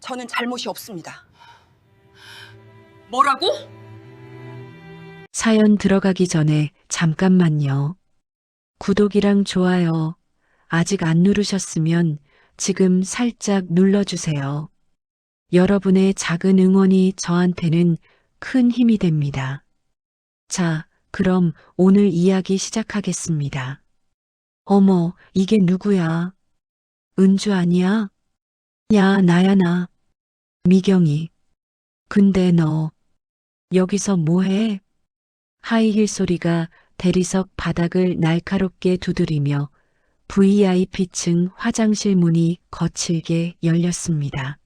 저는 잘못이 없습니다. 뭐라고? 사연 들어가기 전에 잠깐만요. 구독이랑 좋아요 아직 안 누르셨으면 지금 살짝 눌러주세요. 여러분의 작은 응원이 저한테는 큰 힘이 됩니다. 자, 그럼 오늘 이야기 시작하겠습니다. 어머, 이게 누구야? 은주 아니야? 야, 나야 나. 미경이. 근데 너 여기서 뭐해? 하이힐 소리가 대리석 바닥을 날카롭게 두드리며 VIP층 화장실 문이 거칠게 열렸습니다.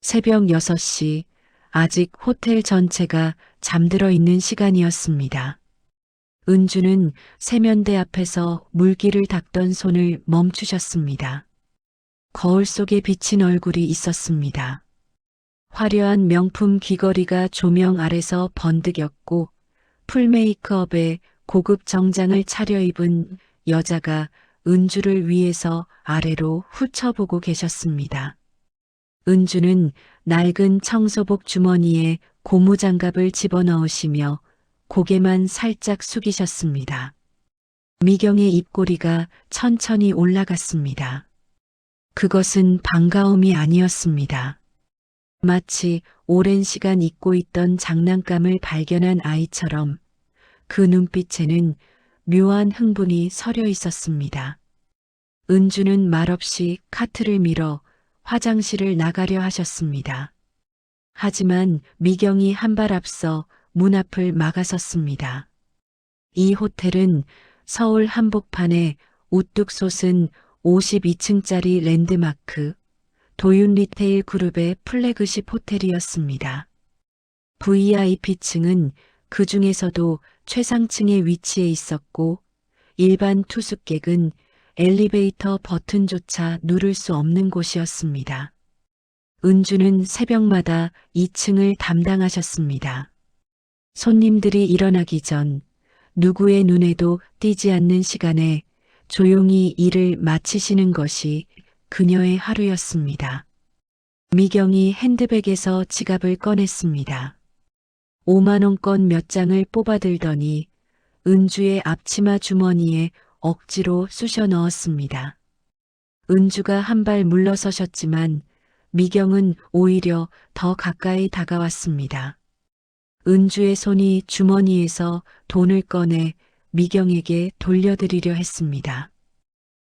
새벽 6시, 아직 호텔 전체가 잠들어 있는 시간이었습니다. 은주는 세면대 앞에서 물기를 닦던 손을 멈추셨습니다. 거울 속에 비친 얼굴이 있었습니다. 화려한 명품 귀걸이가 조명 아래서 번득였고 풀 메이크업에 고급 정장을 차려입은 여자가 은주를 위에서 아래로 훑어보고 계셨습니다. 은주는 낡은 청소복 주머니에 고무장갑을 집어넣으시며 고개만 살짝 숙이셨습니다. 미경의 입꼬리가 천천히 올라갔습니다. 그것은 반가움이 아니었습니다. 마치 오랜 시간 잊고 있던 장난감을 발견한 아이처럼 그 눈빛에는 묘한 흥분이 서려 있었습니다. 은주는 말없이 카트를 밀어 화장실을 나가려 하셨습니다. 하지만 미경이 한 발 앞서 문 앞을 막아섰습니다. 이 호텔은 서울 한복판에 우뚝 솟은 52층짜리 랜드마크 도윤 리테일 그룹의 플래그십 호텔이었습니다. VIP층은 그 중에서도 최상층에 위치해 있었고 일반 투숙객은 엘리베이터 버튼조차 누를 수 없는 곳이었습니다. 은주는 새벽마다 2층을 담당하셨습니다. 손님들이 일어나기 전 누구의 눈에도 띄지 않는 시간에 조용히 일을 마치시는 것이 그녀의 하루였습니다. 미경이 핸드백에서 지갑을 꺼냈습니다. 5만원권 몇 장을 뽑아들더니 은주의 앞치마 주머니에 억지로 쑤셔 넣었습니다. 은주가 한 발 물러서셨지만 미경은 오히려 더 가까이 다가왔습니다. 은주의 손이 주머니에서 돈을 꺼내 미경에게 돌려드리려 했습니다.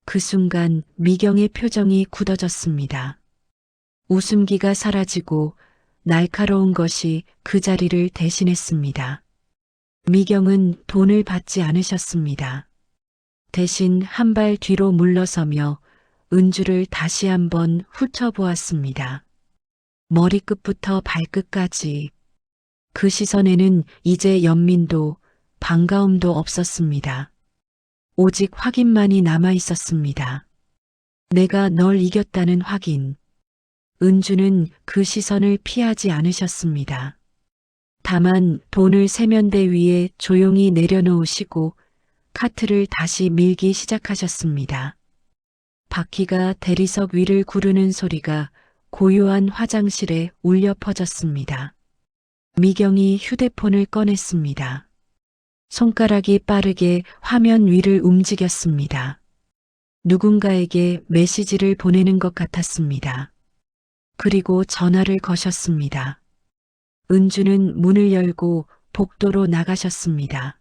그 순간 미경의 표정이 굳어졌습니다. 웃음기가 사라지고 날카로운 것이 그 자리를 대신했습니다. 미경은 돈을 받지 않으셨습니다. 대신 한 발 뒤로 물러서며 은주를 다시 한번 훑어보았습니다. 머리끝부터 발끝까지. 그 시선에는 이제 연민도 반가움도 없었습니다. 오직 확인만이 남아 있었습니다. 내가 널 이겼다는 확인. 은주는 그 시선을 피하지 않으셨습니다. 다만 돈을 세면대 위에 조용히 내려놓으시고 카트를 다시 밀기 시작하셨습니다. 바퀴가 대리석 위를 구르는 소리가 고요한 화장실에 울려 퍼졌습니다. 미경이 휴대폰을 꺼냈습니다. 손가락이 빠르게 화면 위를 움직였습니다. 누군가에게 메시지를 보내는 것 같았습니다. 그리고 전화를 거셨습니다. 은주는 문을 열고 복도로 나가셨습니다.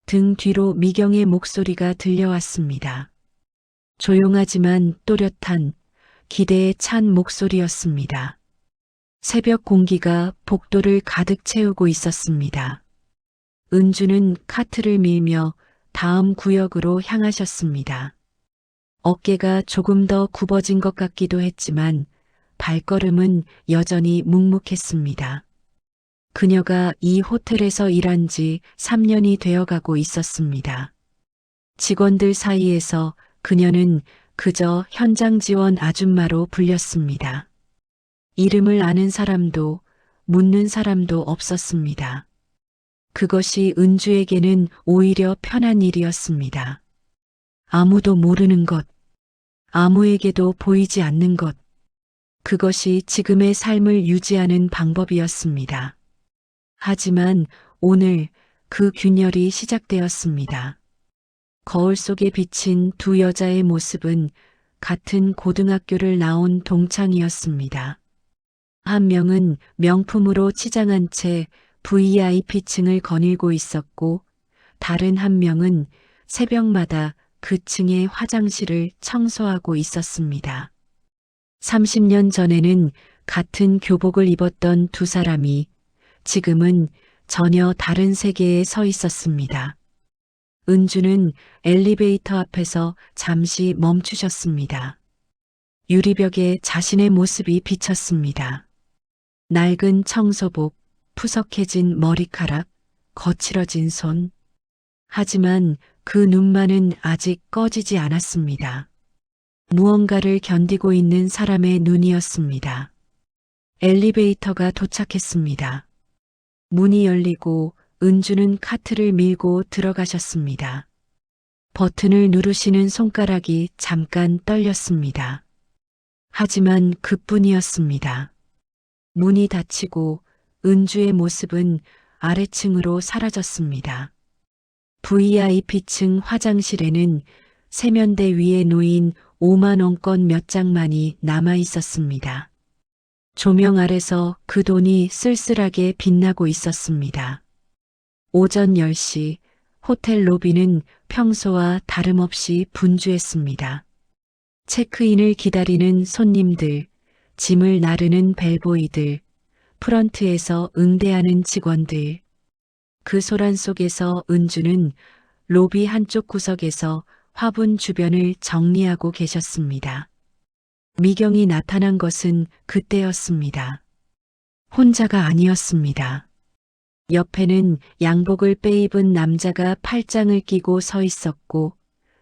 등 뒤로 미경의 목소리가 들려왔습니다. 조용하지만 또렷한 기대에 찬 목소리였습니다. 새벽 공기가 복도를 가득 채우고 있었습니다. 은주는 카트를 밀며 다음 구역으로 향하셨습니다. 어깨가 조금 더 굽어진 것 같기도 했지만 발걸음은 여전히 묵묵했습니다. 그녀가 이 호텔에서 일한 지 3년이 되어가고 있었습니다. 직원들 사이에서 그녀는 그저 현장 지원 아줌마로 불렸습니다. 이름을 아는 사람도 묻는 사람도 없었습니다. 그것이 은주에게는 오히려 편한 일이었습니다. 아무도 모르는 것, 아무에게도 보이지 않는 것, 그것이 지금의 삶을 유지하는 방법이었습니다. 하지만 오늘 그 균열이 시작되었습니다. 거울 속에 비친 두 여자의 모습은 같은 고등학교를 나온 동창이었습니다. 한 명은 명품으로 치장한 채 VIP층을 거닐고 있었고, 다른 한 명은 새벽마다 그 층의 화장실을 청소하고 있었습니다. 30년 전에는 같은 교복을 입었던 두 사람이 지금은 전혀 다른 세계에 서 있었습니다. 은주는 엘리베이터 앞에서 잠시 멈추셨습니다. 유리벽에 자신의 모습이 비쳤습니다. 낡은 청소복, 푸석해진 머리카락, 거칠어진 손. 하지만 그 눈만은 아직 꺼지지 않았습니다. 무언가를 견디고 있는 사람의 눈이었습니다. 엘리베이터가 도착했습니다. 문이 열리고 은주는 카트를 밀고 들어가셨습니다. 버튼을 누르시는 손가락이 잠깐 떨렸습니다. 하지만 그뿐이었습니다. 문이 닫히고 은주의 모습은 아래층으로 사라졌습니다. VIP층 화장실에는 세면대 위에 놓인 5만 원권 몇 장만이 남아 있었습니다. 조명 아래서 그 돈이 쓸쓸하게 빛나고 있었습니다. 오전 10시 호텔 로비는 평소와 다름없이 분주했습니다. 체크인을 기다리는 손님들, 짐을 나르는 벨보이들, 프런트에서 응대하는 직원들. 그 소란 속에서 은주는 로비 한쪽 구석에서 화분 주변을 정리하고 계셨습니다. 미경이 나타난 것은 그때였습니다. 혼자가 아니었습니다. 옆에는 양복을 빼입은 남자가 팔짱을 끼고 서 있었고,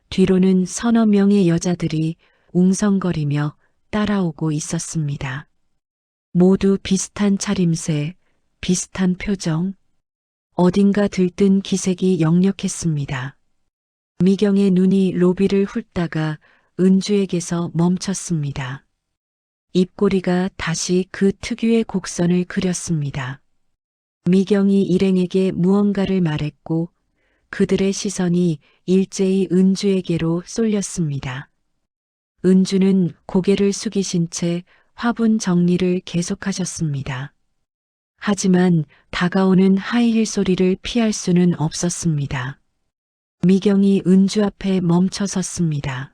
뒤로는 서너 명의 여자들이 웅성거리며 따라오고 있었습니다. 모두 비슷한 차림새, 비슷한 표정, 어딘가 들뜬 기색이 역력했습니다. 미경의 눈이 로비를 훑다가 은주에게서 멈췄습니다. 입꼬리가 다시 그 특유의 곡선을 그렸습니다. 미경이 일행에게 무언가를 말했고 그들의 시선이 일제히 은주에게로 쏠렸습니다. 은주는 고개를 숙이신 채 화분 정리를 계속하셨습니다. 하지만 다가오는 하이힐 소리를 피할 수는 없었습니다. 미경이 은주 앞에 멈춰 섰습니다.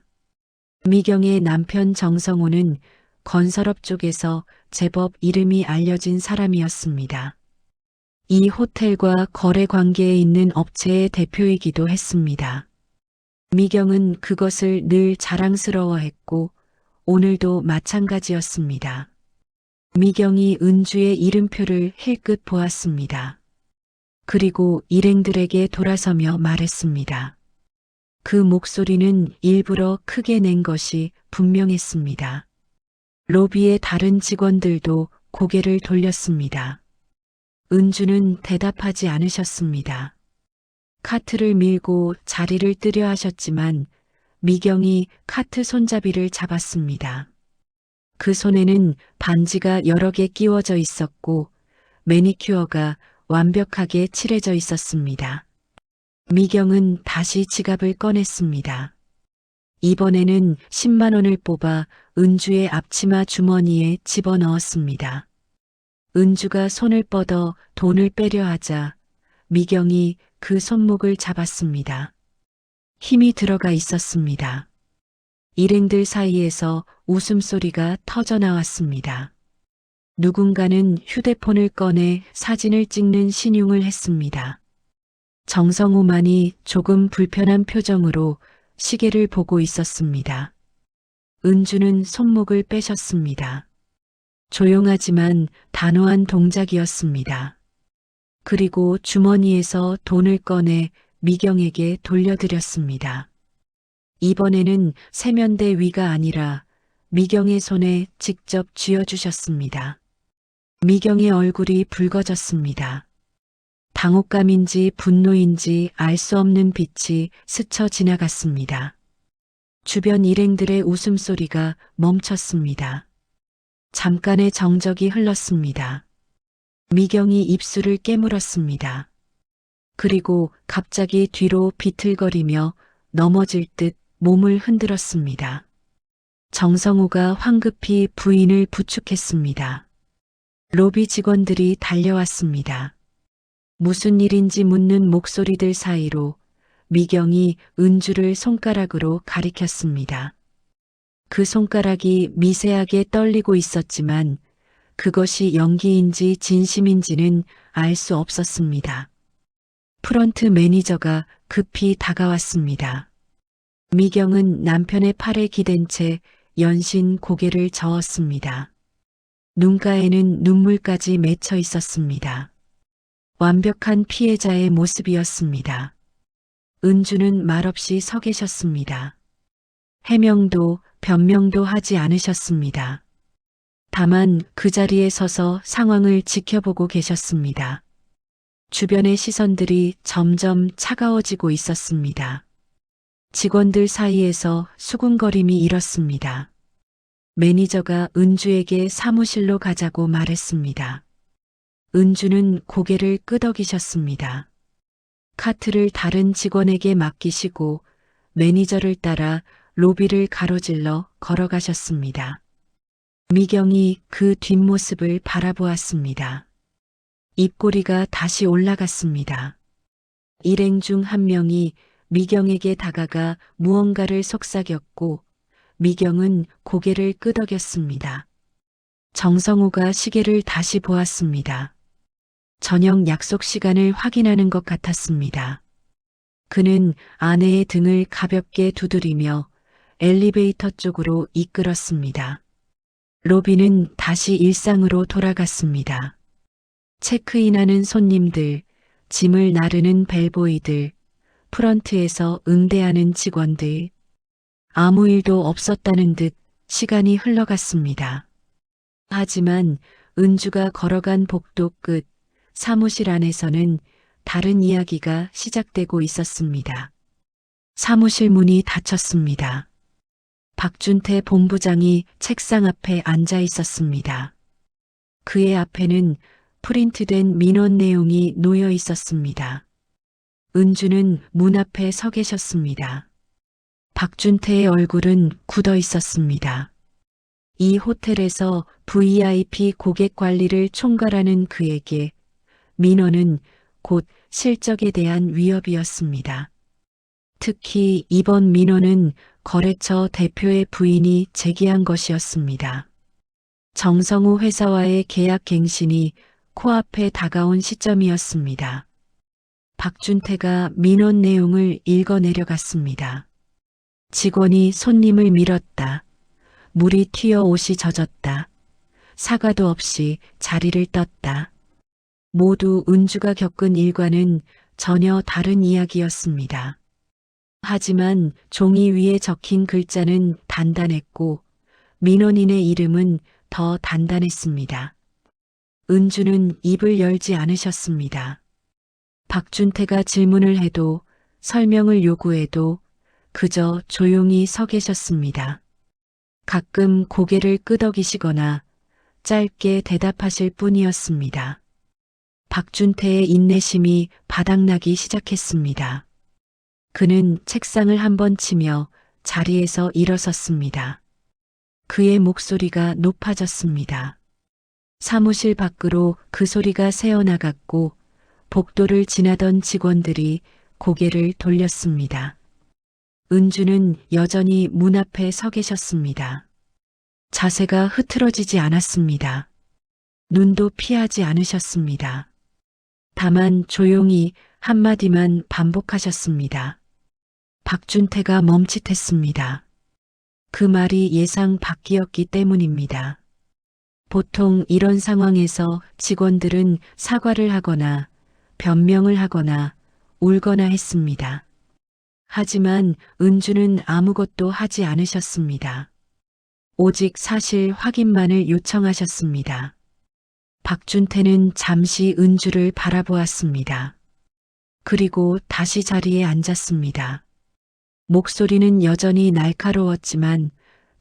미경의 남편 정성호는 건설업 쪽에서 제법 이름이 알려진 사람이었습니다. 이 호텔과 거래 관계에 있는 업체의 대표이기도 했습니다. 미경은 그것을 늘 자랑스러워했고 오늘도 마찬가지였습니다. 미경이 은주의 이름표를 힐끗 보았습니다. 그리고 일행들에게 돌아서며 말했습니다. 그 목소리는 일부러 크게 낸 것이 분명했습니다. 로비의 다른 직원들도 고개를 돌렸습니다. 은주는 대답하지 않으셨습니다. 카트를 밀고 자리를 뜨려 하셨지만 미경이 카트 손잡이를 잡았습니다. 그 손에는 반지가 여러 개 끼워져 있었고 매니큐어가 완벽하게 칠해져 있었습니다. 미경은 다시 지갑을 꺼냈습니다. 이번에는 10만 원을 뽑아 은주의 앞치마 주머니에 집어넣었습니다. 은주가 손을 뻗어 돈을 빼려 하자 미경이 그 손목을 잡았습니다. 힘이 들어가 있었습니다. 일행들 사이에서 웃음소리가 터져 나왔습니다. 누군가는 휴대폰을 꺼내 사진을 찍는 신용을 했습니다. 정성호만이 조금 불편한 표정으로 시계를 보고 있었습니다. 은주는 손목을 빼셨습니다. 조용하지만 단호한 동작이었습니다. 그리고 주머니에서 돈을 꺼내 미경에게 돌려드렸습니다. 이번에는 세면대 위가 아니라 미경의 손에 직접 쥐어주셨습니다. 미경의 얼굴이 붉어졌습니다. 당혹감인지 분노인지 알 수 없는 빛이 스쳐 지나갔습니다. 주변 일행들의 웃음소리가 멈췄습니다. 잠깐의 정적이 흘렀습니다. 미경이 입술을 깨물었습니다. 그리고 갑자기 뒤로 비틀거리며 넘어질 듯 몸을 흔들었습니다. 정성우가 황급히 부인을 부축했습니다. 로비 직원들이 달려왔습니다. 무슨 일인지 묻는 목소리들 사이로 미경이 은주를 손가락으로 가리켰습니다. 그 손가락이 미세하게 떨리고 있었지만 그것이 연기인지 진심인지는 알 수 없었습니다. 프런트 매니저가 급히 다가왔습니다. 미경은 남편의 팔에 기댄 채 연신 고개를 저었습니다. 눈가에는 눈물까지 맺혀 있었습니다. 완벽한 피해자의 모습이었습니다. 은주는 말없이 서 계셨습니다. 해명도 변명도 하지 않으셨습니다. 다만 그 자리에 서서 상황을 지켜보고 계셨습니다. 주변의 시선들이 점점 차가워지고 있었습니다. 직원들 사이에서 수군거림이 일었습니다. 매니저가 은주에게 사무실로 가자고 말했습니다. 은주는 고개를 끄덕이셨습니다. 카트를 다른 직원에게 맡기시고 매니저를 따라 로비를 가로질러 걸어가셨습니다. 미경이 그 뒷모습을 바라보았습니다. 입꼬리가 다시 올라갔습니다. 일행 중 한 명이 미경에게 다가가 무언가를 속삭였고 미경은 고개를 끄덕였습니다. 정성우가 시계를 다시 보았습니다. 저녁 약속 시간을 확인하는 것 같았습니다. 그는 아내의 등을 가볍게 두드리며 엘리베이터 쪽으로 이끌었습니다. 로비는 다시 일상으로 돌아갔습니다. 체크인하는 손님들, 짐을 나르는 벨보이들, 프런트에서 응대하는 직원들. 아무 일도 없었다는 듯 시간이 흘러갔습니다. 하지만 은주가 걸어간 복도 끝 사무실 안에서는 다른 이야기가 시작되고 있었습니다. 사무실 문이 닫혔습니다. 박준태 본부장이 책상 앞에 앉아 있었습니다. 그의 앞에는 프린트된 민원 내용이 놓여 있었습니다. 은주는 문 앞에 서 계셨습니다. 박준태의 얼굴은 굳어 있었습니다. 이 호텔에서 VIP 고객 관리를 총괄하는 그에게 민원은 곧 실적에 대한 위협이었습니다. 특히 이번 민원은 거래처 대표의 부인이 제기한 것이었습니다. 정성우 회사와의 계약 갱신이 코앞에 다가온 시점이었습니다. 박준태가 민원 내용을 읽어 내려갔습니다. 직원이 손님을 밀었다. 물이 튀어 옷이 젖었다. 사과도 없이 자리를 떴다. 모두 은주가 겪은 일과는 전혀 다른 이야기였습니다. 하지만 종이 위에 적힌 글자는 단단했고 민원인의 이름은 더 단단했습니다. 은주는 입을 열지 않으셨습니다. 박준태가 질문을 해도 설명을 요구해도 그저 조용히 서 계셨습니다. 가끔 고개를 끄덕이시거나 짧게 대답하실 뿐이었습니다. 박준태의 인내심이 바닥나기 시작했습니다. 그는 책상을 한번 치며 자리에서 일어섰습니다. 그의 목소리가 높아졌습니다. 사무실 밖으로 그 소리가 새어나갔고 복도를 지나던 직원들이 고개를 돌렸습니다. 은주는 여전히 문 앞에 서 계셨습니다. 자세가 흐트러지지 않았습니다. 눈도 피하지 않으셨습니다. 다만 조용히 한마디만 반복하셨습니다. 박준태가 멈칫했습니다. 그 말이 예상 밖이었기 때문입니다. 보통 이런 상황에서 직원들은 사과를 하거나 변명을 하거나 울거나 했습니다. 하지만 은주는 아무것도 하지 않으셨습니다. 오직 사실 확인만을 요청하셨습니다. 박준태는 잠시 은주를 바라보았습니다. 그리고 다시 자리에 앉았습니다. 목소리는 여전히 날카로웠지만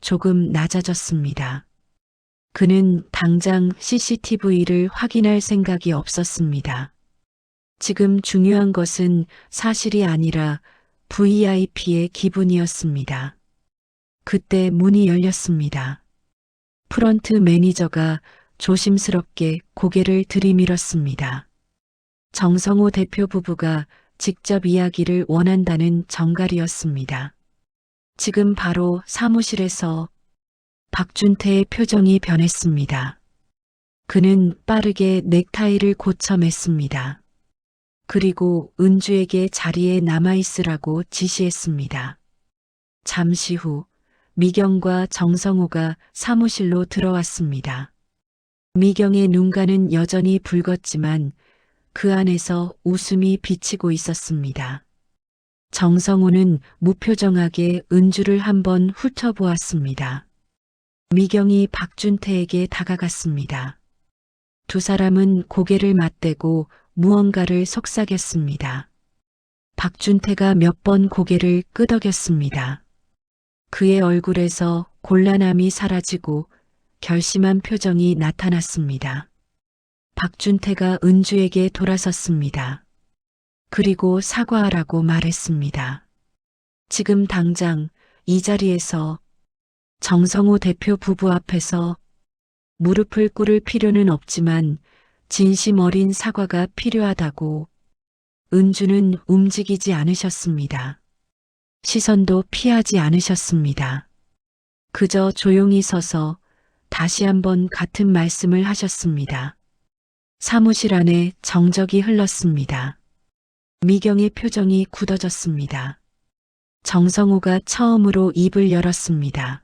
조금 낮아졌습니다. 그는 당장 CCTV를 확인할 생각이 없었습니다. 지금 중요한 것은 사실이 아니라 VIP의 기분이었습니다. 그때 문이 열렸습니다. 프런트 매니저가 조심스럽게 고개를 들이밀었습니다. 정성호 대표 부부가 직접 이야기를 원한다는 정갈이었습니다. 지금 바로 사무실에서. 박준태의 표정이 변했습니다. 그는 빠르게 넥타이를 고쳐 맸습니다. 그리고 은주에게 자리에 남아있으라고 지시했습니다. 잠시 후 미경과 정성호가 사무실로 들어왔습니다. 미경의 눈가는 여전히 붉었지만 그 안에서 웃음이 비치고 있었습니다. 정성호는 무표정하게 은주를 한번 훑어보았습니다. 미경이 박준태에게 다가갔습니다. 두 사람은 고개를 맞대고 무언가를 속삭였습니다. 박준태가 몇 번 고개를 끄덕였습니다. 그의 얼굴에서 곤란함이 사라지고 결심한 표정이 나타났습니다. 박준태가 은주에게 돌아섰습니다. 그리고 사과하라고 말했습니다. 지금 당장 이 자리에서. 정성호 대표 부부 앞에서. 무릎을 꿇을 필요는 없지만 진심 어린 사과가 필요하다고. 은주는 움직이지 않으셨습니다. 시선도 피하지 않으셨습니다. 그저 조용히 서서 다시 한번 같은 말씀을 하셨습니다. 사무실 안에 정적이 흘렀습니다. 미경의 표정이 굳어졌습니다. 정성호가 처음으로 입을 열었습니다.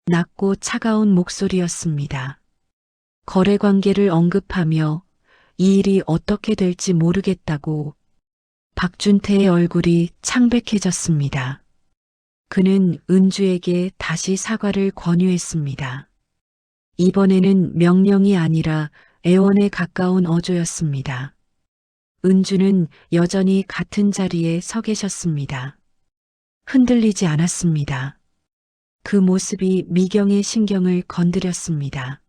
낮고 차가운 목소리였습니다. 거래 관계를 언급하며 이 일이 어떻게 될지 모르겠다고. 박준태의 얼굴이 창백해졌습니다. 그는 은주에게 다시 사과를 권유했습니다. 이번에는 명령이 아니라 애원에 가까운 어조였습니다. 은주는 여전히 같은 자리에 서 계셨습니다. 흔들리지 않았습니다. 그 모습이 미경의 신경을 건드렸습니다.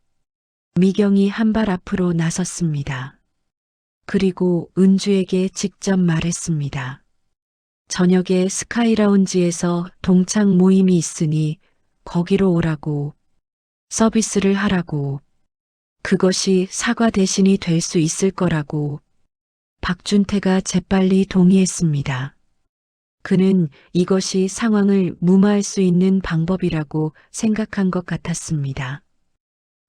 미경이 한 발 앞으로 나섰습니다. 그리고 은주에게 직접 말했습니다. 저녁에 스카이라운지에서 동창 모임이 있으니 거기로 오라고. 서비스를 하라고. 그것이 사과 대신이 될 수 있을 거라고. 박준태가 재빨리 동의했습니다. 그는 이것이 상황을 무마할 수 있는 방법이라고 생각한 것 같았습니다.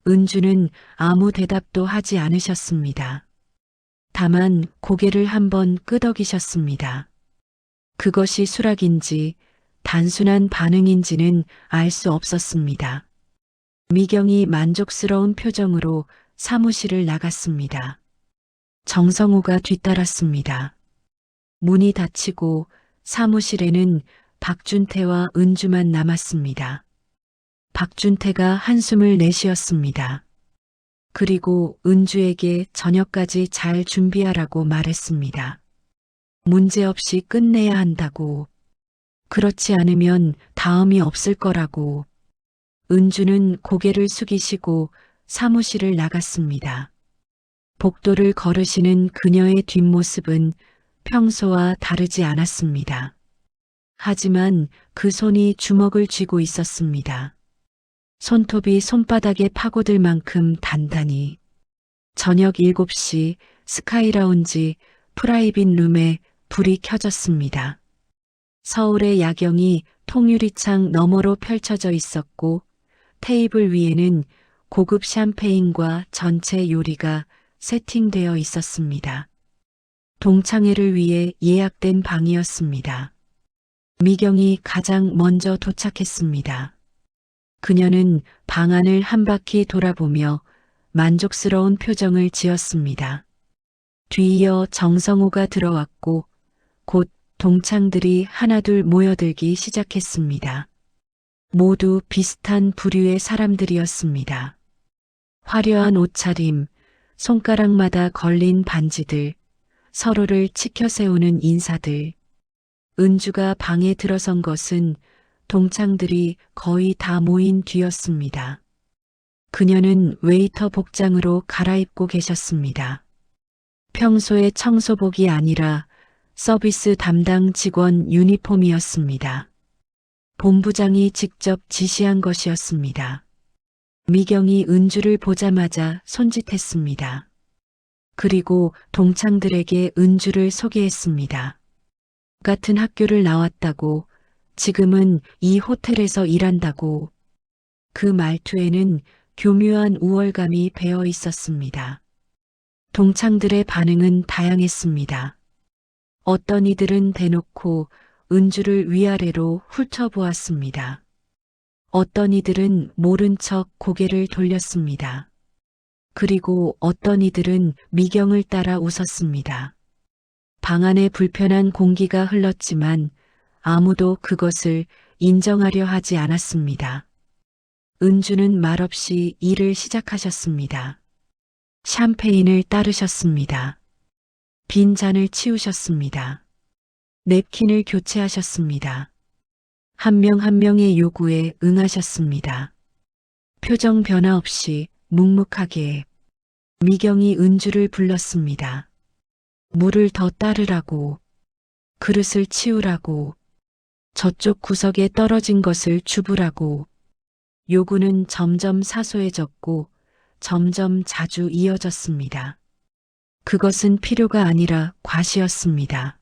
은주는 아무 대답도 하지 않으셨습니다. 다만 고개를 한번 끄덕이셨습니다. 그것이 수락인지 단순한 반응인지는 알 수 없었습니다. 미경이 만족스러운 표정으로 사무실을 나갔습니다. 정성호가 뒤따랐습니다. 문이 닫히고 사무실에는 박준태와 은주만 남았습니다. 박준태가 한숨을 내쉬었습니다. 그리고 은주에게 저녁까지 잘 준비하라고 말했습니다. 문제없이 끝내야 한다고. 그렇지 않으면 다음이 없을 거라고. 은주는 고개를 숙이시고 사무실을 나갔습니다. 복도를 걸으시는 그녀의 뒷모습은 평소와 다르지 않았습니다. 하지만 그 손이 주먹을 쥐고 있었습니다. 손톱이 손바닥에 파고들 만큼 단단히. 저녁 7시 스카이라운지 프라이빗 룸에 불이 켜졌습니다. 서울의 야경이 통유리창 너머로 펼쳐져 있었고 테이블 위에는 고급 샴페인과 전체 요리가 세팅되어 있었습니다. 동창회를 위해 예약된 방이었습니다. 미경이 가장 먼저 도착했습니다. 그녀는 방 안을 한 바퀴 돌아보며 만족스러운 표정을 지었습니다. 뒤이어 정성호가 들어왔고 곧 동창들이 하나둘 모여들기 시작했습니다. 모두 비슷한 부류의 사람들이었습니다. 화려한 옷차림, 손가락마다 걸린 반지들, 서로를 치켜세우는 인사들. 은주가 방에 들어선 것은 동창들이 거의 다 모인 뒤였습니다. 그녀는 웨이터 복장으로 갈아입고 계셨습니다. 평소의 청소복이 아니라 서비스 담당 직원 유니폼이었습니다. 본부장이 직접 지시한 것이었습니다. 미경이 은주를 보자마자 손짓했습니다. 그리고 동창들에게 은주를 소개했습니다. 같은 학교를 나왔다고, 지금은 이 호텔에서 일한다고. 그 말투에는 교묘한 우월감이 배어 있었습니다. 동창들의 반응은 다양했습니다. 어떤 이들은 대놓고 은주를 위아래로 훑어보았습니다. 어떤 이들은 모른 척 고개를 돌렸습니다. 그리고 어떤 이들은 미경을 따라 웃었습니다. 방 안에 불편한 공기가 흘렀지만 아무도 그것을 인정하려 하지 않았습니다. 은주는 말없이 일을 시작하셨습니다. 샴페인을 따르셨습니다. 빈 잔을 치우셨습니다. 냅킨을 교체하셨습니다. 한 명 한 명의 요구에 응하셨습니다. 표정 변화 없이 묵묵하게. 미경이 은주를 불렀습니다. 물을 더 따르라고, 그릇을 치우라고, 저쪽 구석에 떨어진 것을 주부라고. 요구는 점점 사소해졌고 점점 자주 이어졌습니다. 그것은 필요가 아니라 과시였습니다.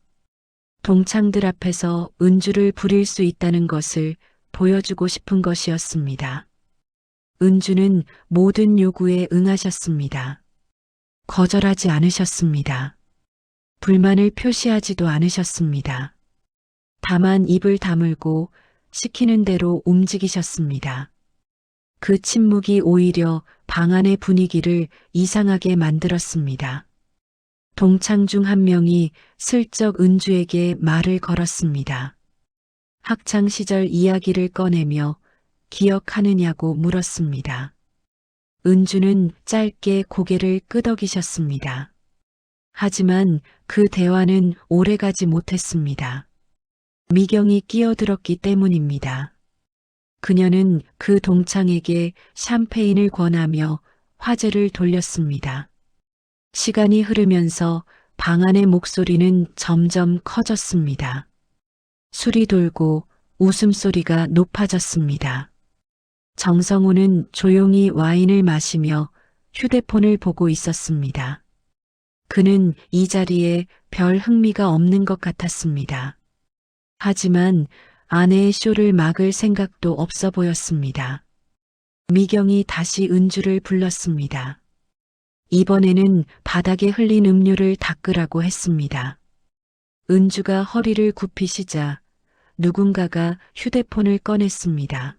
동창들 앞에서 은주를 부릴 수 있다는 것을 보여주고 싶은 것이었습니다. 은주는 모든 요구에 응하셨습니다. 거절하지 않으셨습니다. 불만을 표시하지도 않으셨습니다. 다만 입을 다물고 시키는 대로 움직이셨습니다. 그 침묵이 오히려 방 안의 분위기를 이상하게 만들었습니다. 동창 중 한 명이 슬쩍 은주에게 말을 걸었습니다. 학창 시절 이야기를 꺼내며 기억하느냐고 물었습니다. 은주는 짧게 고개를 끄덕이셨습니다. 하지만 그 대화는 오래가지 못했습니다. 미경이 끼어들었기 때문입니다. 그녀는 그 동창에게 샴페인을 권하며 화제를 돌렸습니다. 시간이 흐르면서 방 안의 목소리는 점점 커졌습니다. 술이 돌고 웃음소리가 높아졌습니다. 정성우는 조용히 와인을 마시며 휴대폰을 보고 있었습니다. 그는 이 자리에 별 흥미가 없는 것 같았습니다. 하지만 아내의 쇼를 막을 생각도 없어 보였습니다. 미경이 다시 은주를 불렀습니다. 이번에는 바닥에 흘린 음료를 닦으라고 했습니다. 은주가 허리를 굽히시자 누군가가 휴대폰을 꺼냈습니다.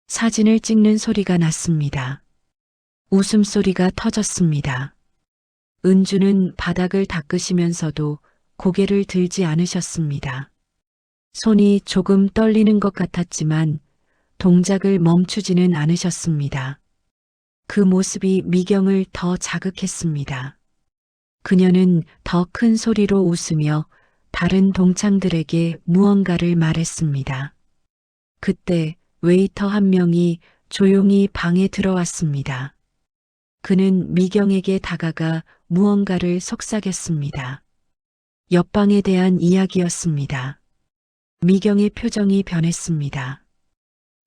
사진을 찍는 소리가 났습니다. 웃음소리가 터졌습니다. 은주는 바닥을 닦으시면서도 고개를 들지 않으셨습니다. 손이 조금 떨리는 것 같았지만 동작을 멈추지는 않으셨습니다. 그 모습이 미경을 더 자극했습니다. 그녀는 더 큰 소리로 웃으며 다른 동창들에게 무언가를 말했습니다. 그때 웨이터 한 명이 조용히 방에 들어왔습니다. 그는 미경에게 다가가 무언가를 속삭였습니다. 옆방에 대한 이야기였습니다. 미경의 표정이 변했습니다.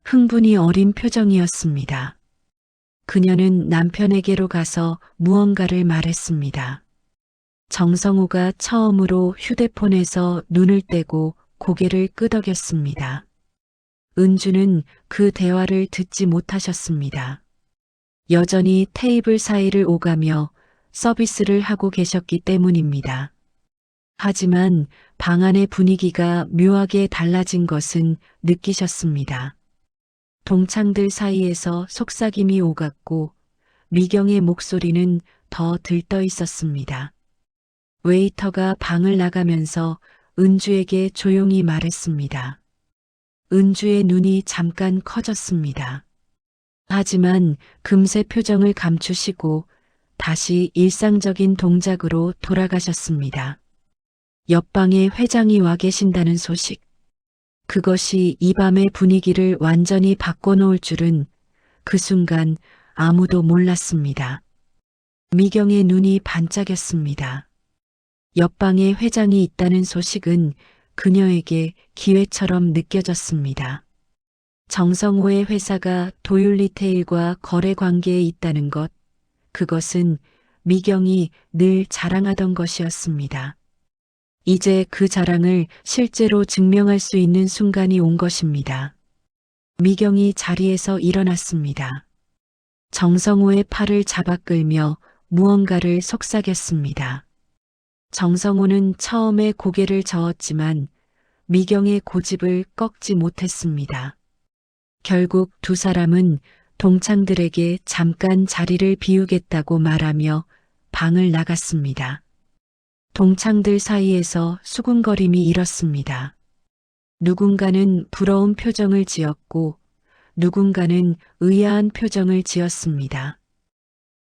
흥분이 어린 표정이었습니다. 그녀는 남편에게로 가서 무언가를 말했습니다. 정성우가 처음으로 휴대폰에서 눈을 떼고 고개를 끄덕였습니다. 은주는 그 대화를 듣지 못하셨습니다. 여전히 테이블 사이를 오가며 서비스를 하고 계셨기 때문입니다. 하지만 방 안의 분위기가 묘하게 달라진 것은 느끼셨습니다. 동창들 사이에서 속삭임이 오갔고 미경의 목소리는 더 들떠 있었습니다. 웨이터가 방을 나가면서 은주에게 조용히 말했습니다. 은주의 눈이 잠깐 커졌습니다. 하지만 금세 표정을 감추시고 다시 일상적인 동작으로 돌아가셨습니다. 옆방에 회장이 와 계신다는 소식. 그것이 이 밤의 분위기를 완전히 바꿔놓을 줄은 그 순간 아무도 몰랐습니다. 미경의 눈이 반짝였습니다. 옆방에 회장이 있다는 소식은 그녀에게 기회처럼 느껴졌습니다. 정성호의 회사가 도율리테일과 거래 관계에 있다는 것, 그것은 미경이 늘 자랑하던 것이었습니다. 이제 그 자랑을 실제로 증명할 수 있는 순간이 온 것입니다. 미경이 자리에서 일어났습니다. 정성호의 팔을 잡아 끌며 무언가를 속삭였습니다. 정성호는 처음에 고개를 저었지만 미경의 고집을 꺾지 못했습니다. 결국 두 사람은 동창들에게 잠깐 자리를 비우겠다고 말하며 방을 나갔습니다. 동창들 사이에서 수군거림이 일었습니다. 누군가는 부러운 표정을 지었고 누군가는 의아한 표정을 지었습니다.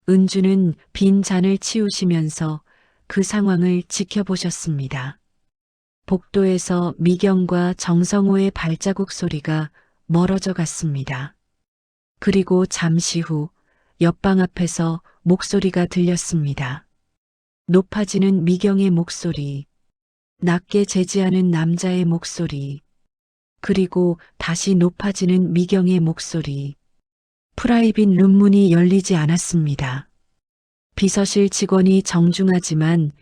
은주는 빈 잔을 치우시면서 그 상황을 지켜보셨습니다. 복도에서 미경과 정성호의 발자국 소리가 멀어져 갔습니다. 그리고 잠시 후 옆방 앞에서 목소리가 들렸습니다. 높아지는 미경의 목소리, 낮게 제지하는 남자의 목소리, 그리고 다시 높아지는 미경의 목소리. 프라이빗 룸문이 열리지 않았습니다. 비서실 직원이 정중하지만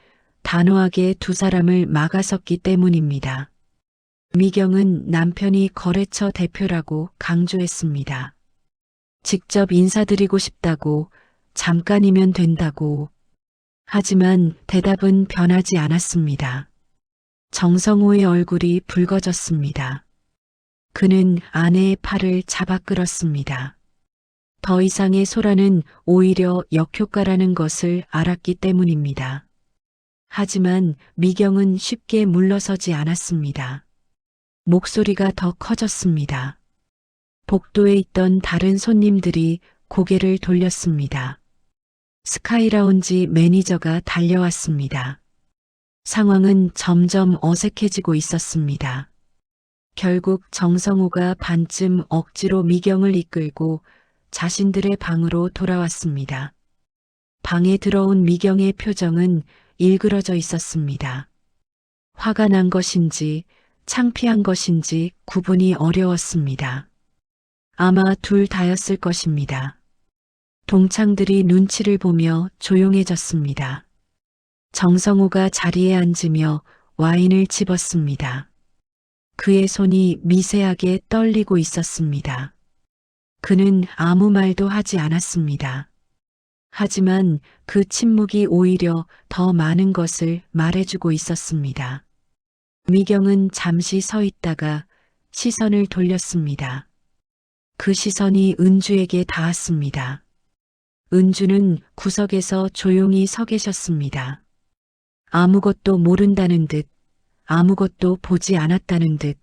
단호하게 두 사람을 막아섰기 때문입니다. 미경은 남편이 거래처 대표라고 강조했습니다. 직접 인사드리고 싶다고, 잠깐이면 된다고. 하지만 대답은 변하지 않았습니다. 정성호의 얼굴이 붉어졌습니다. 그는 아내의 팔을 잡아 끌었습니다. 더 이상의 소란은 오히려 역효과라는 것을 알았기 때문입니다. 하지만 미경은 쉽게 물러서지 않았습니다. 목소리가 더 커졌습니다. 복도에 있던 다른 손님들이 고개를 돌렸습니다. 스카이라운지 매니저가 달려왔습니다. 상황은 점점 어색해지고 있었습니다. 결국 정성호가 반쯤 억지로 미경을 이끌고 자신들의 방으로 돌아왔습니다. 방에 들어온 미경의 표정은 일그러져 있었습니다. 화가 난 것인지 창피한 것인지 구분이 어려웠습니다. 아마 둘 다였을 것입니다. 동창들이 눈치를 보며 조용해졌습니다. 정성호가 자리에 앉으며 와인을 집었습니다. 그의 손이 미세하게 떨리고 있었습니다. 그는 아무 말도 하지 않았습니다. 하지만 그 침묵이 오히려 더 많은 것을 말해주고 있었습니다. 미경은 잠시 서 있다가 시선을 돌렸습니다. 그 시선이 은주에게 닿았습니다. 은주는 구석에서 조용히 서 계셨습니다. 아무것도 모른다는 듯, 아무것도 보지 않았다는 듯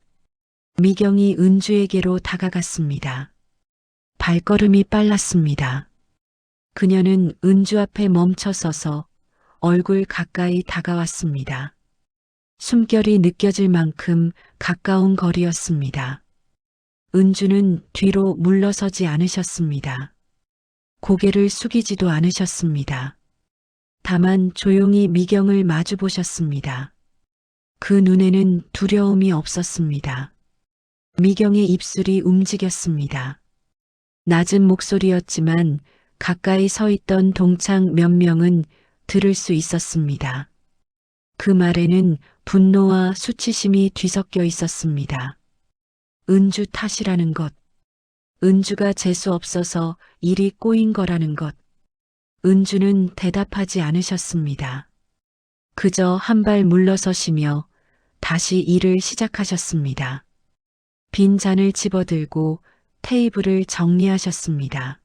미경이 은주에게로 다가갔습니다. 발걸음이 빨랐습니다. 그녀는 은주 앞에 멈춰 서서 얼굴 가까이 다가왔습니다. 숨결이 느껴질 만큼 가까운 거리였습니다. 은주는 뒤로 물러서지 않으셨습니다. 고개를 숙이지도 않으셨습니다. 다만 조용히 미경을 마주 보셨습니다. 그 눈에는 두려움이 없었습니다. 미경의 입술이 움직였습니다. 낮은 목소리였지만 가까이 서 있던 동창 몇 명은 들을 수 있었습니다. 그 말에는 분노와 수치심이 뒤섞여 있었습니다. 은주 탓이라는 것, 은주가 재수 없어서 일이 꼬인 거라는 것. 은주는 대답하지 않으셨습니다. 그저 한 발 물러서시며 다시 일을 시작하셨습니다. 빈 잔을 집어들고 테이블을 정리하셨습니다.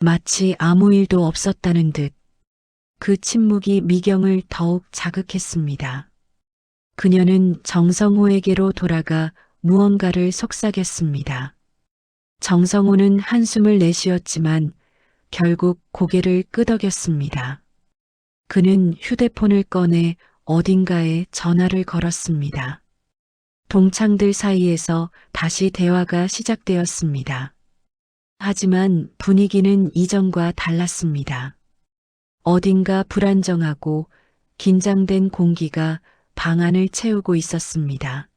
마치 아무 일도 없었다는 듯 그 침묵이 미경을 더욱 자극했습니다. 그녀는 정성호에게로 돌아가 무언가를 속삭였습니다. 정성호는 한숨을 내쉬었지만 결국 고개를 끄덕였습니다. 그는 휴대폰을 꺼내 어딘가에 전화를 걸었습니다. 동창들 사이에서 다시 대화가 시작되었습니다. 하지만 분위기는 이전과 달랐습니다. 어딘가 불안정하고 긴장된 공기가 방 안을 채우고 있었습니다.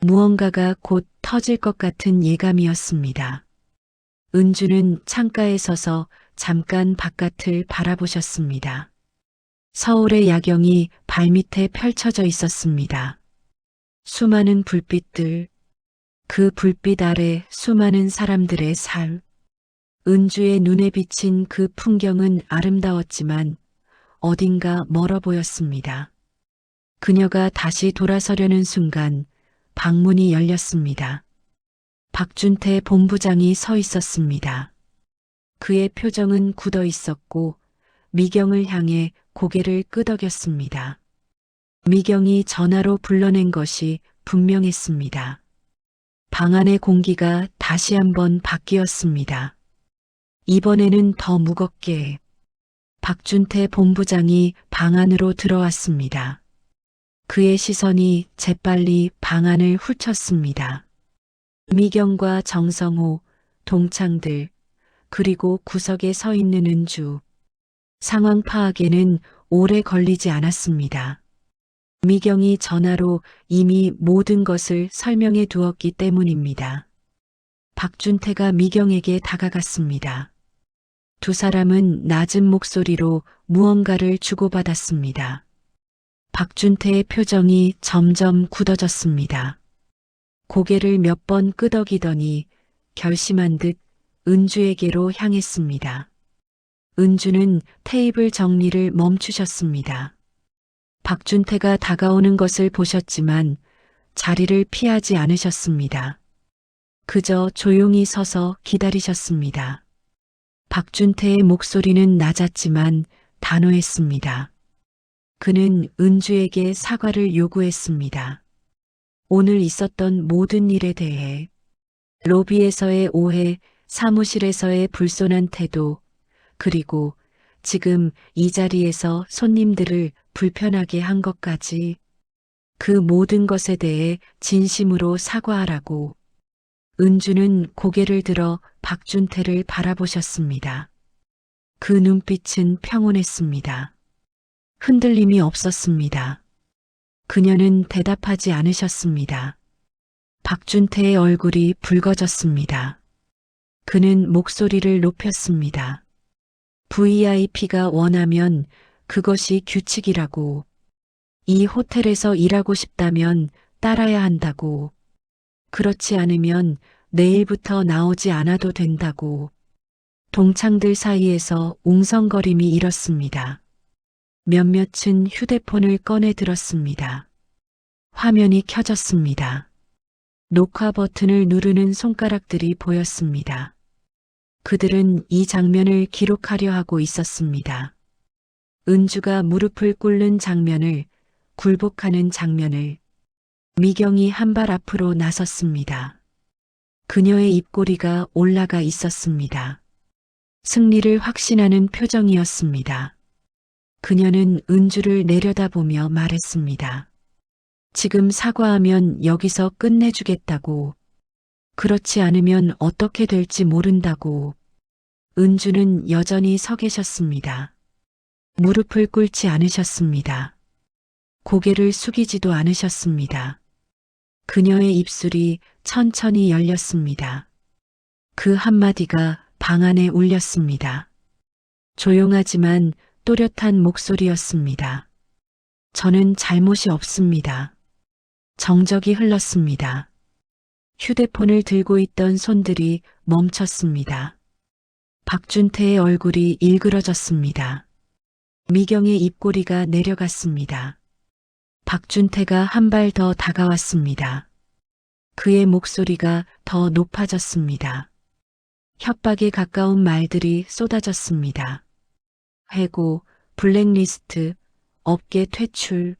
무언가가 곧 터질 것 같은 예감이었습니다. 은주는 창가에 서서 잠깐 바깥을 바라보셨습니다. 서울의 야경이 발밑에 펼쳐져 있었습니다. 수많은 불빛들, 그 불빛 아래 수많은 사람들의 삶. 은주의 눈에 비친 그 풍경은 아름다웠지만 어딘가 멀어 보였습니다. 그녀가 다시 돌아서려는 순간 방문이 열렸습니다. 박준태 본부장이 서 있었습니다. 그의 표정은 굳어 있었고 미경을 향해 고개를 끄덕였습니다. 미경이 전화로 불러낸 것이 분명했습니다. 방 안의 공기가 다시 한번 바뀌었습니다. 이번에는 더 무겁게 박준태 본부장이 방 안으로 들어왔습니다. 그의 시선이 재빨리 방 안을 훑었습니다. 미경과 정성호, 동창들, 그리고 구석에 서 있는 은주. 상황 파악에는 오래 걸리지 않았습니다. 미경이 전화로 이미 모든 것을 설명해 두었기 때문입니다. 박준태가 미경에게 다가갔습니다. 두 사람은 낮은 목소리로 무언가를 주고받았습니다. 박준태의 표정이 점점 굳어졌습니다. 고개를 몇 번 끄덕이더니 결심한 듯 은주에게로 향했습니다. 은주는 테이블 정리를 멈추셨습니다. 박준태가 다가오는 것을 보셨지만 자리를 피하지 않으셨습니다. 그저 조용히 서서 기다리셨습니다. 박준태의 목소리는 낮았지만 단호했습니다. 그는 은주에게 사과를 요구했습니다. 오늘 있었던 모든 일에 대해 로비에서의 오해, 사무실에서의 불손한 태도, 그리고 지금 이 자리에서 손님들을 불편하게 한 것까지 그 모든 것에 대해 진심으로 사과하라고. 은주는 고개를 들어 박준태를 바라보셨습니다. 그 눈빛은 평온했습니다. 흔들림이 없었습니다. 그녀는 대답하지 않으셨습니다. 박준태의 얼굴이 붉어졌습니다. 그는 목소리를 높였습니다. VIP가 원하면 그것이 규칙이라고. 이 호텔에서 일하고 싶다면 따라야 한다고. 그렇지 않으면 내일부터 나오지 않아도 된다고. 동창들 사이에서 웅성거림이 일었습니다. 몇몇은 휴대폰을 꺼내 들었습니다. 화면이 켜졌습니다. 녹화 버튼을 누르는 손가락들이 보였습니다. 그들은 이 장면을 기록하려 하고 있었습니다. 은주가 무릎을 꿇는 장면을, 굴복하는 장면을. 미경이 한 발 앞으로 나섰습니다. 그녀의 입꼬리가 올라가 있었습니다. 승리를 확신하는 표정이었습니다. 그녀는 은주를 내려다보며 말했습니다. 지금 사과하면 여기서 끝내주겠다고. 그렇지 않으면 어떻게 될지 모른다고. 은주는 여전히 서 계셨습니다. 무릎을 꿇지 않으셨습니다. 고개를 숙이지도 않으셨습니다. 그녀의 입술이 천천히 열렸습니다. 그 한마디가 방 안에 울렸습니다. 조용하지만 또렷한 목소리였습니다. 저는 잘못이 없습니다. 정적이 흘렀습니다. 휴대폰을 들고 있던 손들이 멈췄습니다. 박준태의 얼굴이 일그러졌습니다. 미경의 입꼬리가 내려갔습니다. 박준태가 한 발 더 다가왔습니다. 그의 목소리가 더 높아졌습니다. 협박에 가까운 말들이 쏟아졌습니다. 해고, 블랙리스트, 업계 퇴출.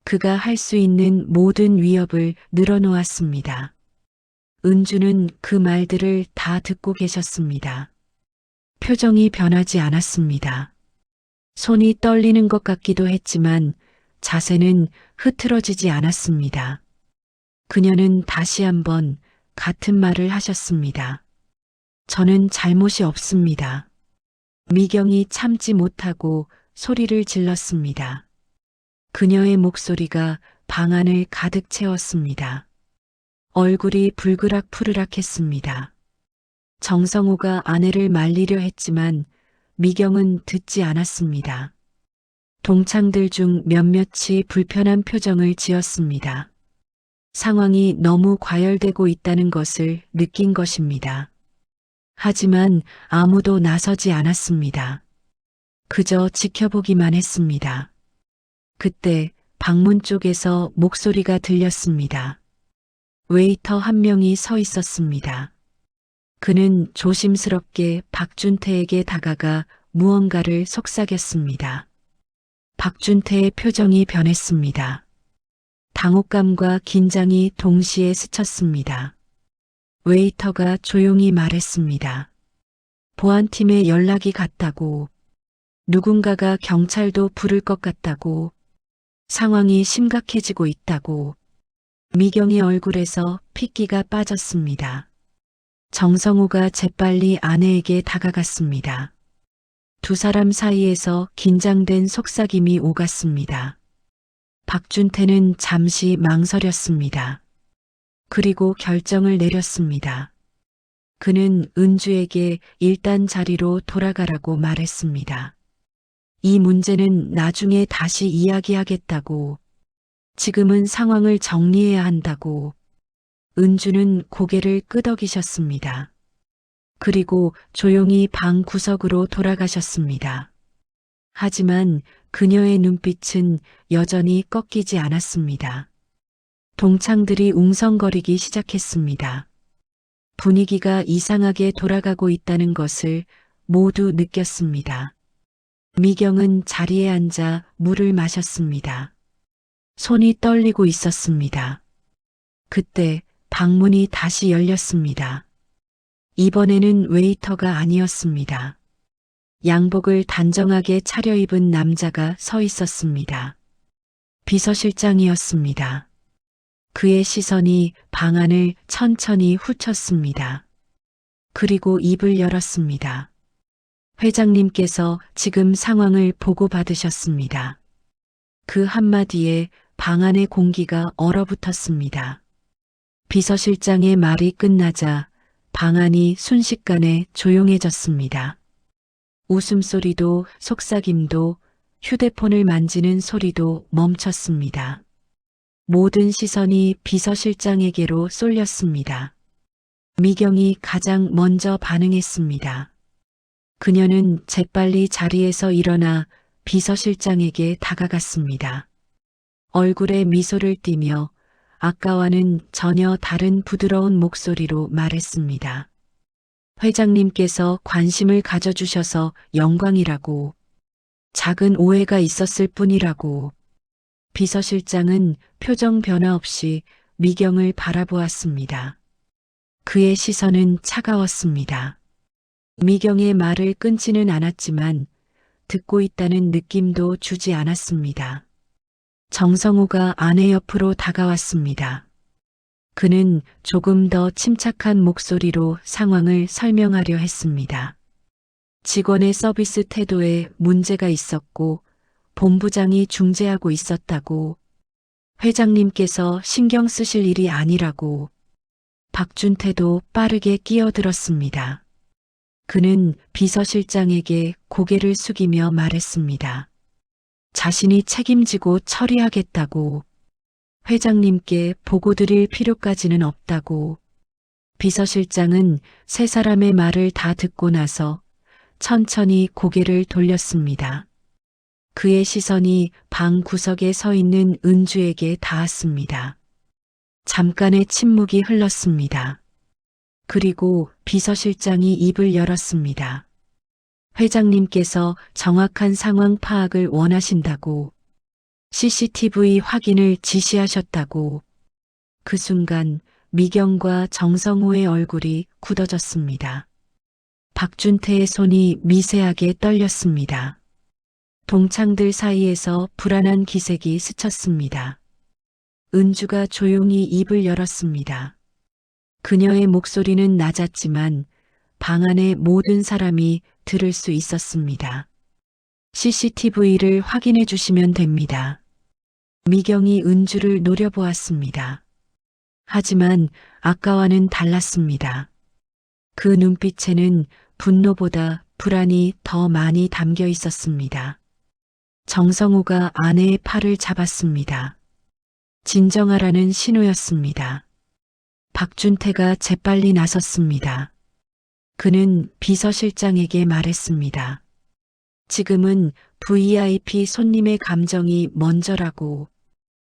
그가 할 수 있는 모든 위협을 늘어놓았습니다. 은주는 그 말들을 다 듣고 계셨습니다. 표정이 변하지 않았습니다. 손이 떨리는 것 같기도 했지만 자세는 흐트러지지 않았습니다. 그녀는 다시 한번 같은 말을 하셨습니다. 저는 잘못이 없습니다. 미경이 참지 못하고 소리를 질렀습니다. 그녀의 목소리가 방 안을 가득 채웠습니다. 얼굴이 불그락푸르락했습니다. 정성호가 아내를 말리려 했지만 미경은 듣지 않았습니다. 동창들 중 몇몇이 불편한 표정을 지었습니다. 상황이 너무 과열되고 있다는 것을 느낀 것입니다. 하지만 아무도 나서지 않았습니다. 그저 지켜보기만 했습니다. 그때 방문 쪽에서 목소리가 들렸습니다. 웨이터 한 명이 서 있었습니다. 그는 조심스럽게 박준태에게 다가가 무언가를 속삭였습니다. 박준태의 표정이 변했습니다. 당혹감과 긴장이 동시에 스쳤습니다. 웨이터가 조용히 말했습니다. 보안팀에 연락이 갔다고, 누군가가 경찰도 부를 것 같다고, 상황이 심각해지고 있다고. 미경의 얼굴에서 핏기가 빠졌습니다. 정성호가 재빨리 아내에게 다가갔습니다. 두 사람 사이에서 긴장된 속삭임이 오갔습니다. 박준태는 잠시 망설였습니다. 그리고 결정을 내렸습니다. 그는 은주에게 일단 자리로 돌아가라고 말했습니다. 이 문제는 나중에 다시 이야기하겠다고, 지금은 상황을 정리해야 한다고. 은주는 고개를 끄덕이셨습니다. 그리고 조용히 방 구석으로 돌아가셨습니다. 하지만 그녀의 눈빛은 여전히 꺾이지 않았습니다. 동창들이 웅성거리기 시작했습니다. 분위기가 이상하게 돌아가고 있다는 것을 모두 느꼈습니다. 미경은 자리에 앉아 물을 마셨습니다. 손이 떨리고 있었습니다. 그때 방문이 다시 열렸습니다. 이번에는 웨이터가 아니었습니다. 양복을 단정하게 차려입은 남자가 서 있었습니다. 비서실장이었습니다. 그의 시선이 방 안을 천천히 훑었습니다. 그리고 입을 열었습니다. 회장님께서 지금 상황을 보고받으셨습니다. 그 한마디에 방 안의 공기가 얼어붙었습니다. 비서실장의 말이 끝나자 방 안이 순식간에 조용해졌습니다. 웃음소리도 속삭임도 휴대폰을 만지는 소리도 멈췄습니다. 모든 시선이 비서실장에게로 쏠렸습니다. 미경이 가장 먼저 반응했습니다. 그녀는 재빨리 자리에서 일어나 비서실장에게 다가갔습니다. 얼굴에 미소를 띠며 아까와는 전혀 다른 부드러운 목소리로 말했습니다. 회장님께서 관심을 가져주셔서 영광이라고, 작은 오해가 있었을 뿐이라고. 비서실장은 표정 변화 없이 미경을 바라보았습니다. 그의 시선은 차가웠습니다. 미경의 말을 끊지는 않았지만 듣고 있다는 느낌도 주지 않았습니다. 정성호가 아내 옆으로 다가왔습니다. 그는 조금 더 침착한 목소리로 상황을 설명하려 했습니다. 직원의 서비스 태도에 문제가 있었고 본부장이 중재하고 있었다고, 회장님께서 신경 쓰실 일이 아니라고. 박준태도 빠르게 끼어들었습니다. 그는 비서실장에게 고개를 숙이며 말했습니다. 자신이 책임지고 처리하겠다고. 회장님께 보고 드릴 필요까지는 없다고. 비서실장은 세 사람의 말을 다 듣고 나서 천천히 고개를 돌렸습니다. 그의 시선이 방 구석에 서 있는 은주에게 닿았습니다. 잠깐의 침묵이 흘렀습니다. 그리고 비서실장이 입을 열었습니다. 회장님께서 정확한 상황 파악을 원하신다고, CCTV 확인을 지시하셨다고. 그 순간 미경과 정성호의 얼굴이 굳어졌습니다. 박준태의 손이 미세하게 떨렸습니다. 동창들 사이에서 불안한 기색이 스쳤습니다. 은주가 조용히 입을 열었습니다. 그녀의 목소리는 낮았지만 방 안의 모든 사람이 들을 수 있었습니다. CCTV를 확인해 주시면 됩니다. 미경이 은주를 노려보았습니다. 하지만 아까와는 달랐습니다. 그 눈빛에는 분노보다 불안이 더 많이 담겨 있었습니다. 정성호가 아내의 팔을 잡았습니다. 진정하라는 신호였습니다. 박준태가 재빨리 나섰습니다. 그는 비서실장에게 말했습니다. 지금은 VIP 손님의 감정이 먼저라고.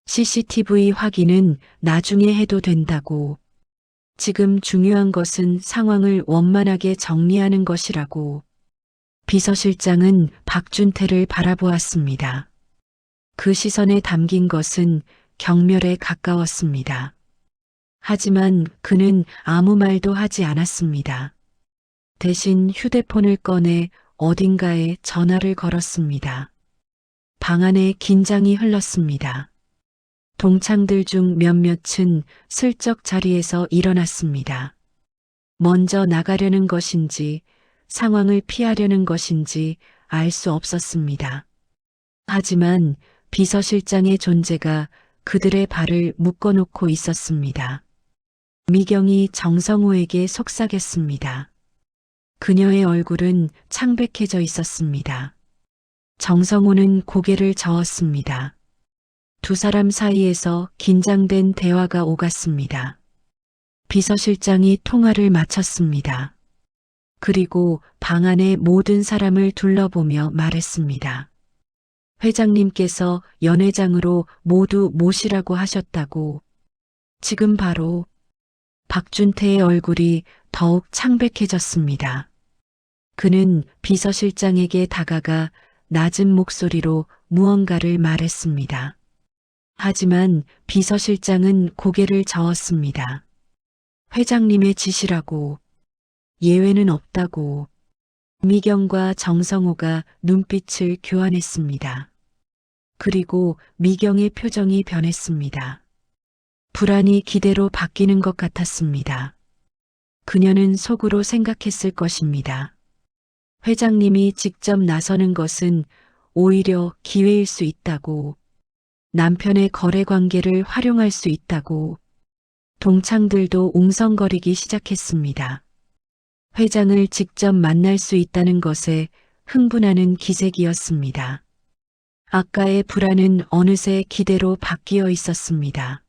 CCTV 확인은 나중에 해도 된다고. 지금 중요한 것은 상황을 원만하게 정리하는 것이라고. 비서실장은 박준태를 바라보았습니다. 그 시선에 담긴 것은 경멸에 가까웠습니다. 하지만 그는 아무 말도 하지 않았습니다. 대신 휴대폰을 꺼내 어딘가에 전화를 걸었습니다. 방 안에 긴장이 흘렀습니다. 동창들 중 몇몇은 슬쩍 자리에서 일어났습니다. 먼저 나가려는 것인지 상황을 피하려는 것인지 알 수 없었습니다. 하지만 비서실장의 존재가 그들의 발을 묶어놓고 있었습니다. 미경이 정성호에게 속삭였습니다. 그녀의 얼굴은 창백해져 있었습니다. 정성호는 고개를 저었습니다. 두 사람 사이에서 긴장된 대화가 오갔습니다. 비서실장이 통화를 마쳤습니다. 그리고 방 안의 모든 사람을 둘러보며 말했습니다. 회장님께서 연회장으로 모두 모시라고 하셨다고. 지금 바로. 박준태의 얼굴이 더욱 창백해졌습니다. 그는 비서실장에게 다가가 낮은 목소리로 무언가를 말했습니다. 하지만 비서실장은 고개를 저었습니다. 회장님의 지시라고. 예외는 없다고. 미경과 정성호가 눈빛을 교환했습니다. 그리고 미경의 표정이 변했습니다. 불안이 기대로 바뀌는 것 같았습니다. 그녀는 속으로 생각했을 것입니다. 회장님이 직접 나서는 것은 오히려 기회일 수 있다고. 남편의 거래 관계를 활용할 수 있다고. 동창들도 웅성거리기 시작했습니다. 회장을 직접 만날 수 있다는 것에 흥분하는 기색이었습니다. 아까의 불안은 어느새 기대로 바뀌어 있었습니다.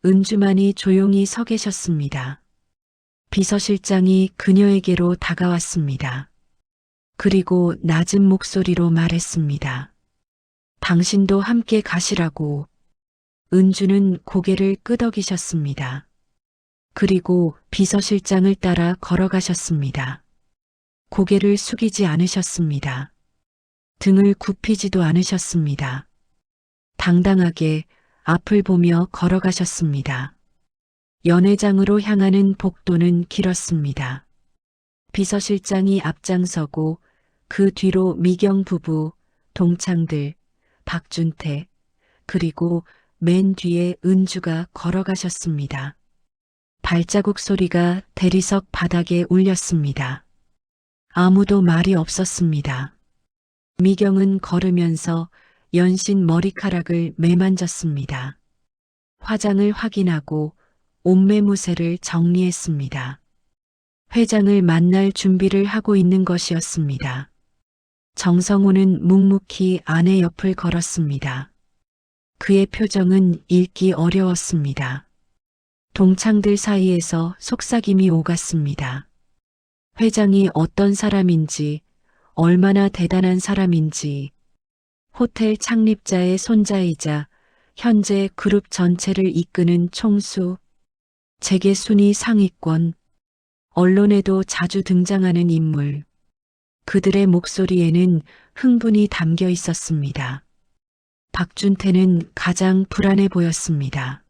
은주만이 조용히 서 계셨습니다. 비서실장이 그녀에게로 다가왔습니다. 그리고 낮은 목소리로 말했습니다. 당신도 함께 가시라고. 은주는 고개를 끄덕이셨습니다. 그리고 비서실장을 따라 걸어가셨습니다. 고개를 숙이지 않으셨습니다. 등을 굽히지도 않으셨습니다. 당당하게 앞을 보며 걸어가셨습니다. 연회장으로 향하는 복도는 길었습니다. 비서실장이 앞장서고 그 뒤로 미경 부부, 동창들, 박준태, 그리고 맨 뒤에 은주가 걸어가셨습니다. 발자국 소리가 대리석 바닥에 울렸습니다. 아무도 말이 없었습니다. 미경은 걸으면서 연신 머리카락을 매만졌습니다. 화장을 확인하고 옷매무새를 정리했습니다. 회장을 만날 준비를 하고 있는 것이었습니다. 정성호는 묵묵히 아내 옆을 걸었습니다. 그의 표정은 읽기 어려웠습니다. 동창들 사이에서 속삭임이 오갔습니다. 회장이 어떤 사람인지, 얼마나 대단한 사람인지, 호텔 창립자의 손자이자 현재 그룹 전체를 이끄는 총수, 재계 순위 상위권, 언론에도 자주 등장하는 인물. 그들의 목소리에는 흥분이 담겨 있었습니다. 박준태는 가장 불안해 보였습니다.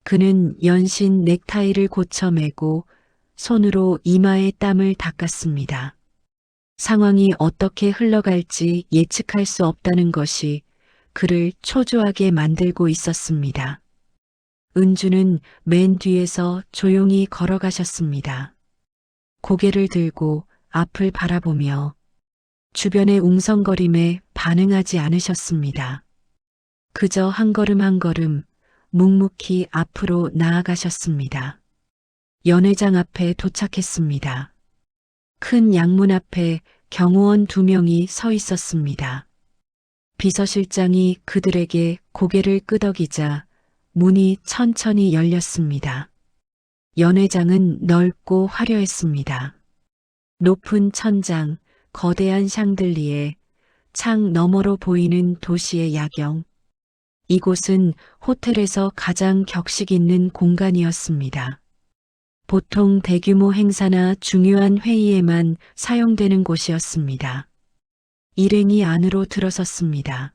그는 연신 넥타이를 고쳐 매고 손으로 이마에 땀을 닦았습니다. 상황이 어떻게 흘러갈지 예측할 수 없다는 것이 그를 초조하게 만들고 있었습니다. 은주는 맨 뒤에서 조용히 걸어가셨습니다. 고개를 들고 앞을 바라보며 주변의 웅성거림에 반응하지 않으셨습니다. 그저 한 걸음 한 걸음 묵묵히 앞으로 나아가셨습니다. 연회장 앞에 도착했습니다. 큰 양문 앞에 경호원 2명이 서 있었습니다. 비서실장이 그들에게 고개를 끄덕이자 문이 천천히 열렸습니다. 연회장은 넓고 화려했습니다. 높은 천장, 거대한 샹들리에, 창 너머로 보이는 도시의 야경. 이곳은 호텔에서 가장 격식 있는 공간이었습니다. 보통 대규모 행사나 중요한 회의에만 사용되는 곳이었습니다. 일행이 안으로 들어섰습니다.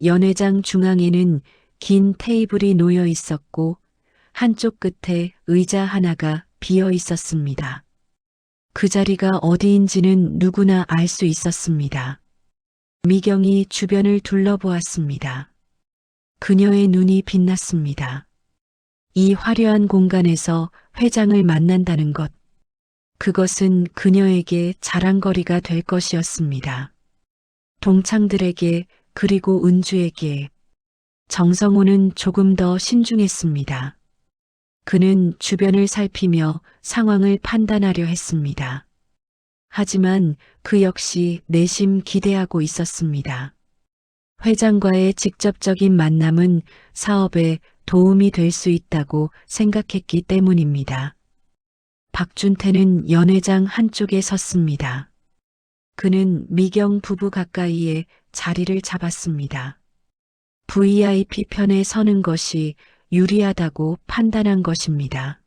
연회장 중앙에는 긴 테이블이 놓여 있었고 한쪽 끝에 의자 하나가 비어 있었습니다. 그 자리가 어디인지는 누구나 알 수 있었습니다. 미경이 주변을 둘러보았습니다. 그녀의 눈이 빛났습니다. 이 화려한 공간에서 회장을 만난다는 것, 그것은 그녀에게 자랑거리가 될 것이었습니다. 동창들에게 그리고 은주에게 정성호는 조금 더 신중했습니다. 그는 주변을 살피며 상황을 판단하려 했습니다. 하지만 그 역시 내심 기대하고 있었습니다. 회장과의 직접적인 만남은 사업에 도움이 될 수 있다고 생각했기 때문입니다. 박준태는 연회장 한쪽에 섰습니다. 그는 미경 부부 가까이에 자리를 잡았습니다. VIP 편에 서는 것이 유리하다고 판단한 것입니다.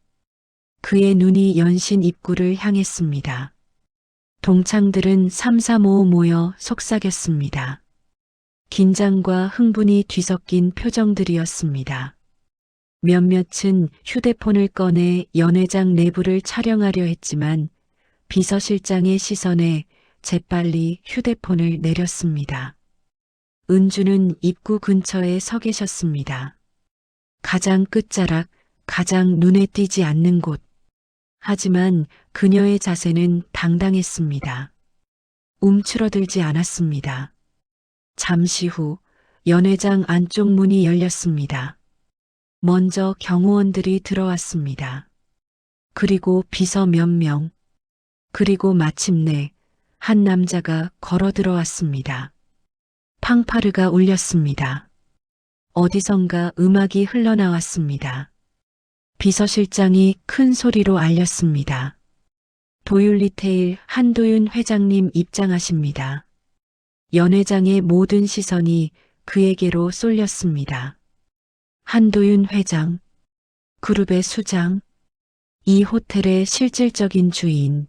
그의 눈이 연신 입구를 향했습니다. 동창들은 삼삼오오 모여 속삭였습니다. 긴장과 흥분이 뒤섞인 표정들이었습니다. 몇몇은 휴대폰을 꺼내 연회장 내부를 촬영하려 했지만 비서실장의 시선에 재빨리 휴대폰을 내렸습니다. 은주는 입구 근처에 서 계셨습니다. 가장 끝자락, 가장 눈에 띄지 않는 곳. 하지만 그녀의 자세는 당당했습니다. 움츠러들지 않았습니다. 잠시 후 연회장 안쪽 문이 열렸습니다. 먼저 경호원들이 들어왔습니다. 그리고 비서 몇 명, 그리고 마침내 한 남자가 걸어 들어왔습니다. 팡파르가 울렸습니다. 어디선가 음악이 흘러나왔습니다. 비서실장이 큰 소리로 알렸습니다. 도율리테일 한도윤 회장님 입장하십니다. 연회장의 모든 시선이 그에게로 쏠렸습니다. 한도윤 회장, 그룹의 수장, 이 호텔의 실질적인 주인.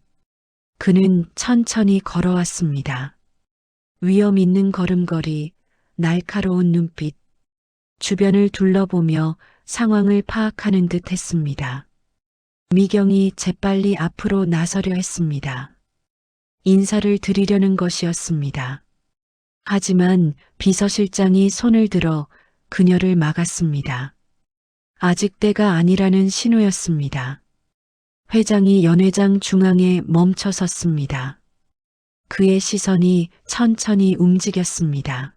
그는 천천히 걸어왔습니다. 위험 있는 걸음걸이, 날카로운 눈빛, 주변을 둘러보며 상황을 파악하는 듯 했습니다. 미경이 재빨리 앞으로 나서려 했습니다. 인사를 드리려는 것이었습니다. 하지만 비서실장이 손을 들어 그녀를 막았습니다. 아직 때가 아니라는 신호였습니다. 회장이 연회장 중앙에 멈춰 섰습니다. 그의 시선이 천천히 움직였습니다.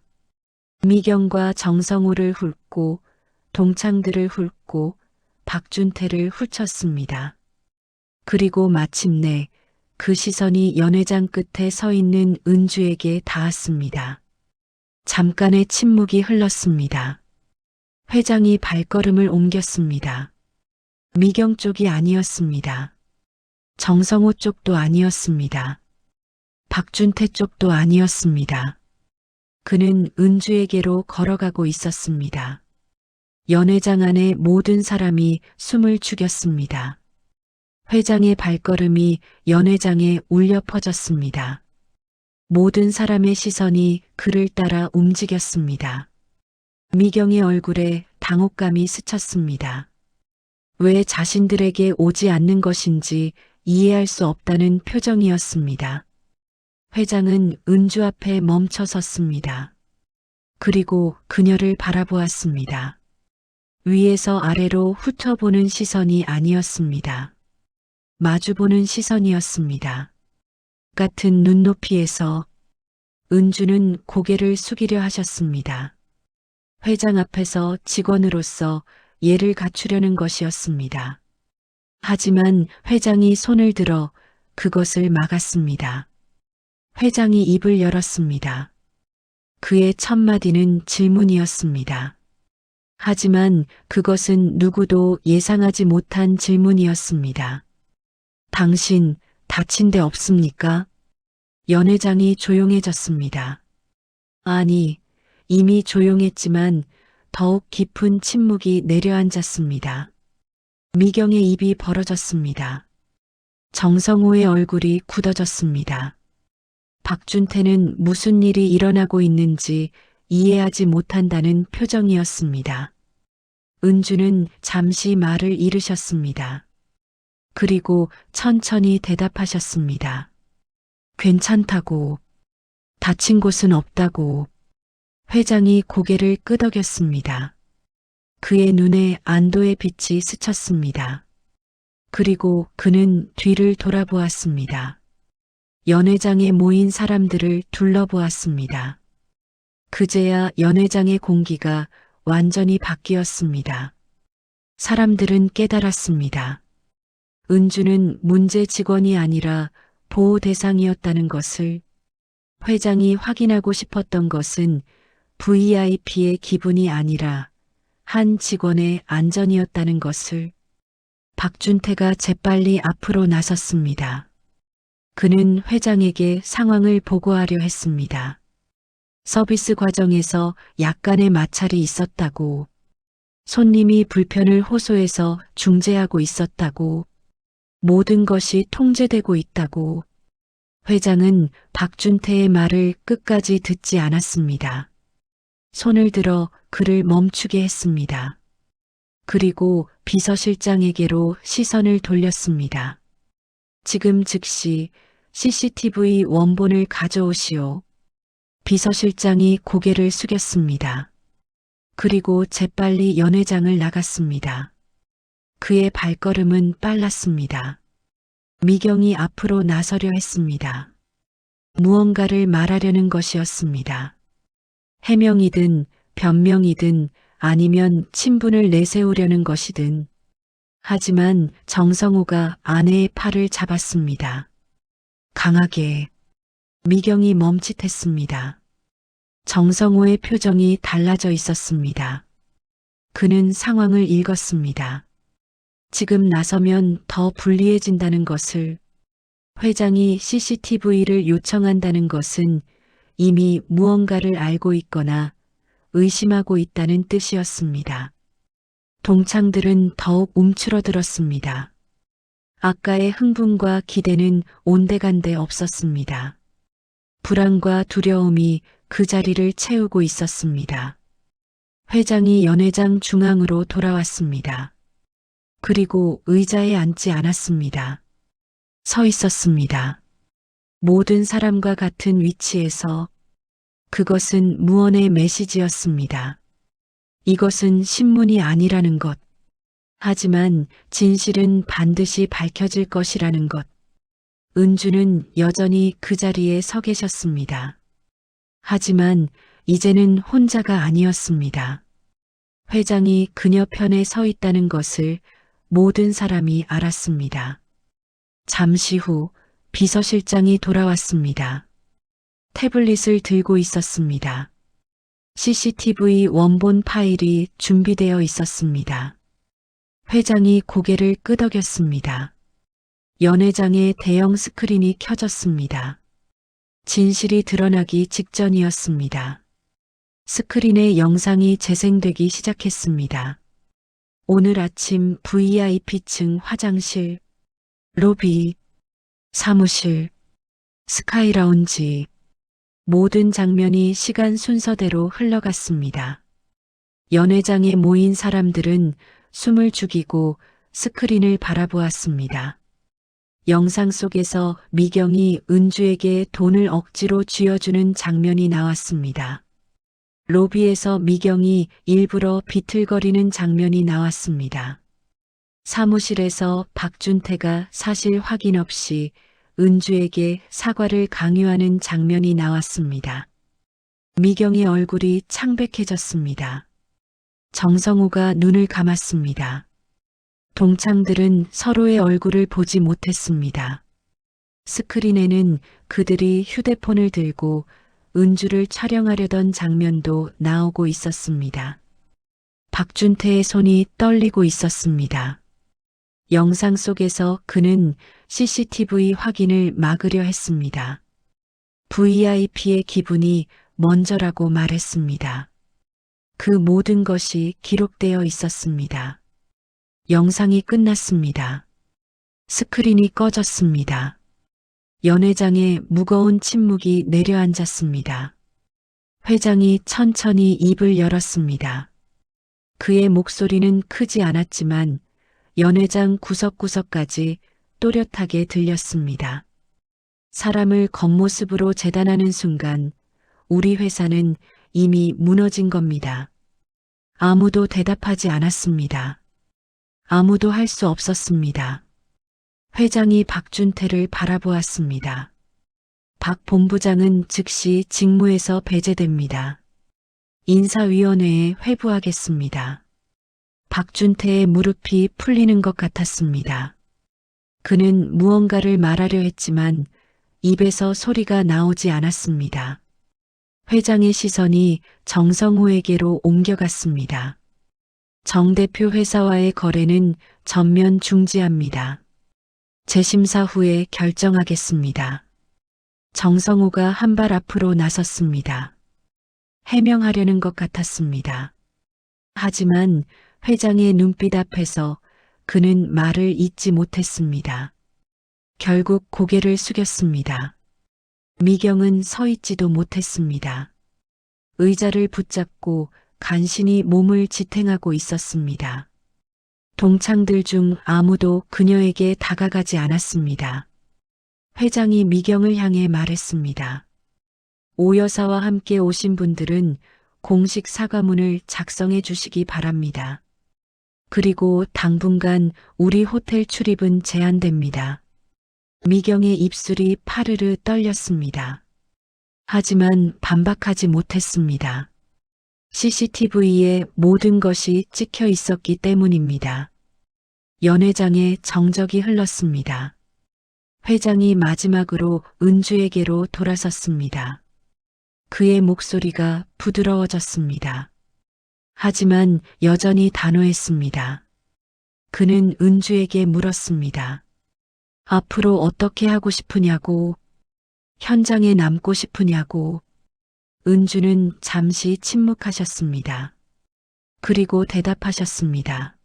미경과 정성우를 훑고 동창들을 훑고 박준태를 훑었습니다. 그리고 마침내 그 시선이 연회장 끝에 서 있는 은주에게 닿았습니다. 잠깐의 침묵이 흘렀습니다. 회장이 발걸음을 옮겼습니다. 미경 쪽이 아니었습니다. 정성호 쪽도 아니었습니다. 박준태 쪽도 아니었습니다. 그는 은주에게로 걸어가고 있었습니다. 연회장 안의 모든 사람이 숨을 죽였습니다. 회장의 발걸음이 연회장에 울려 퍼졌습니다. 모든 사람의 시선이 그를 따라 움직였습니다. 미경의 얼굴에 당혹감이 스쳤습니다. 왜 자신들에게 오지 않는 것인지 이해할 수 없다는 표정이었습니다. 회장은 은주 앞에 멈춰 섰습니다. 그리고 그녀를 바라보았습니다. 위에서 아래로 훑어보는 시선이 아니었습니다. 마주보는 시선이었습니다. 같은 눈높이에서 은주는 고개를 숙이려 하셨습니다. 회장 앞에서 직원으로서 예를 갖추려는 것이었습니다. 하지만 회장이 손을 들어 그것을 막았습니다. 회장이 입을 열었습니다. 그의 첫 마디는 질문이었습니다. 하지만 그것은 누구도 예상하지 못한 질문이었습니다. 당신 다친 데 없습니까? 연 회장이 조용해졌습니다. 아니, 이미 조용했지만 더욱 깊은 침묵이 내려앉았습니다. 미경의 입이 벌어졌습니다. 정성호의 얼굴이 굳어졌습니다. 박준태는 무슨 일이 일어나고 있는지 이해하지 못한다는 표정이었습니다. 은주는 잠시 말을 잃으셨습니다. 그리고 천천히 대답하셨습니다. 괜찮다고. 다친 곳은 없다고. 회장이 고개를 끄덕였습니다. 그의 눈에 안도의 빛이 스쳤습니다. 그리고 그는 뒤를 돌아보았습니다. 연 회장에 모인 사람들을 둘러보았습니다. 그제야 연 회장의 공기가 완전히 바뀌었습니다. 사람들은 깨달았습니다. 은주는 문제 직원이 아니라 보호 대상이었다는 것을, 회장이 확인하고 싶었던 것은 VIP의 기분이 아니라 한 직원의 안전이었다는 것을. 박준태가 재빨리 앞으로 나섰습니다. 그는 회장에게 상황을 보고하려 했습니다. 서비스 과정에서 약간의 마찰이 있었다고, 손님이 불편을 호소해서 중재하고 있었다고, 모든 것이 통제되고 있다고. 회장은 박준태의 말을 끝까지 듣지 않았습니다. 손을 들어 그를 멈추게 했습니다. 그리고 비서실장에게로 시선을 돌렸습니다. 지금 즉시 CCTV 원본을 가져오시오. 비서실장이 고개를 숙였습니다. 그리고 재빨리 연 회장을 나갔습니다. 그의 발걸음은 빨랐습니다. 미경이 앞으로 나서려 했습니다. 무언가를 말하려는 것이었습니다. 해명이든 변명이든 아니면 친분을 내세우려는 것이든. 하지만 정성호가 아내의 팔을 잡았습니다. 강하게. 미경이 멈칫했습니다. 정성호의 표정이 달라져 있었습니다. 그는 상황을 읽었습니다. 지금 나서면 더 불리해진다는 것을, 회장이 CCTV를 요청한다는 것은 이미 무언가를 알고 있거나 의심하고 있다는 뜻이었습니다. 동창들은 더욱 움츠러들었습니다. 아까의 흥분과 기대는 온데간데 없었습니다. 불안과 두려움이 그 자리를 채우고 있었습니다. 회장이 연 회장 중앙으로 돌아왔습니다. 그리고 의자에 앉지 않았습니다. 서 있었습니다. 모든 사람과 같은 위치에서. 그것은 무언의 메시지였습니다. 이것은 신문이 아니라는 것. 하지만 진실은 반드시 밝혀질 것이라는 것. 은주는 여전히 그 자리에 서 계셨습니다. 하지만 이제는 혼자가 아니었습니다. 회장이 그녀 편에 서 있다는 것을 모든 사람이 알았습니다. 잠시 후 비서실장이 돌아왔습니다. 태블릿을 들고 있었습니다. CCTV 원본 파일이 준비되어 있었습니다. 회장이 고개를 끄덕였습니다. 연 회장의 대형 스크린이 켜졌습니다. 진실이 드러나기 직전이었습니다. 스크린에 영상이 재생되기 시작했습니다. 오늘 아침 VIP층 화장실, 로비, 사무실, 스카이라운지, 모든 장면이 시간 순서대로 흘러갔습니다. 연 회장에 모인 사람들은 숨을 죽이고 스크린을 바라보았습니다. 영상 속에서 미경이 은주에게 돈을 억지로 쥐어주는 장면이 나왔습니다. 로비에서 미경이 일부러 비틀거리는 장면이 나왔습니다. 사무실에서 박준태가 사실 확인 없이 은주에게 사과를 강요하는 장면이 나왔습니다. 미경의 얼굴이 창백해졌습니다. 정성호가 눈을 감았습니다. 동창들은 서로의 얼굴을 보지 못했습니다. 스크린에는 그들이 휴대폰을 들고 은주를 촬영하려던 장면도 나오고 있었습니다. 박준태의 손이 떨리고 있었습니다. 영상 속에서 그는 CCTV 확인을 막으려 했습니다. VIP의 기분이 먼저라고 말했습니다. 그 모든 것이 기록되어 있었습니다. 영상이 끝났습니다. 스크린이 꺼졌습니다. 연회장에 무거운 침묵이 내려앉았습니다. 회장이 천천히 입을 열었습니다. 그의 목소리는 크지 않았지만 연회장 구석구석까지 또렷하게 들렸습니다. 사람을 겉모습으로 재단하는 순간 우리 회사는 이미 무너진 겁니다. 아무도 대답하지 않았습니다. 아무도 할 수 없었습니다. 회장이 박준태를 바라보았습니다. 박 본부장은 즉시 직무에서 배제됩니다. 인사위원회에 회부하겠습니다. 박준태의 무릎이 풀리는 것 같았습니다. 그는 무언가를 말하려 했지만 입에서 소리가 나오지 않았습니다. 회장의 시선이 정성호에게로 옮겨갔습니다. 정 대표 회사와의 거래는 전면 중지합니다. 재심사 후에 결정하겠습니다. 정성호가 한 발 앞으로 나섰습니다. 해명하려는 것 같았습니다. 하지만 회장의 눈빛 앞에서 그는 말을 잇지 못했습니다. 결국 고개를 숙였습니다. 미경은 서 있지도 못했습니다. 의자를 붙잡고 간신히 몸을 지탱하고 있었습니다. 동창들 중 아무도 그녀에게 다가가지 않았습니다. 회장이 미경을 향해 말했습니다. 오 여사와 함께 오신 분들은 공식 사과문을 작성해 주시기 바랍니다. 그리고 당분간 우리 호텔 출입은 제한됩니다. 미경의 입술이 파르르 떨렸습니다. 하지만 반박하지 못했습니다. CCTV에 모든 것이 찍혀 있었기 때문입니다. 연회장에 정적이 흘렀습니다. 회장이 마지막으로 은주에게로 돌아섰습니다. 그의 목소리가 부드러워졌습니다. 하지만 여전히 단호했습니다. 그는 은주에게 물었습니다. 앞으로 어떻게 하고 싶으냐고, 현장에 남고 싶으냐고. 은주는 잠시 침묵하셨습니다. 그리고 대답하셨습니다.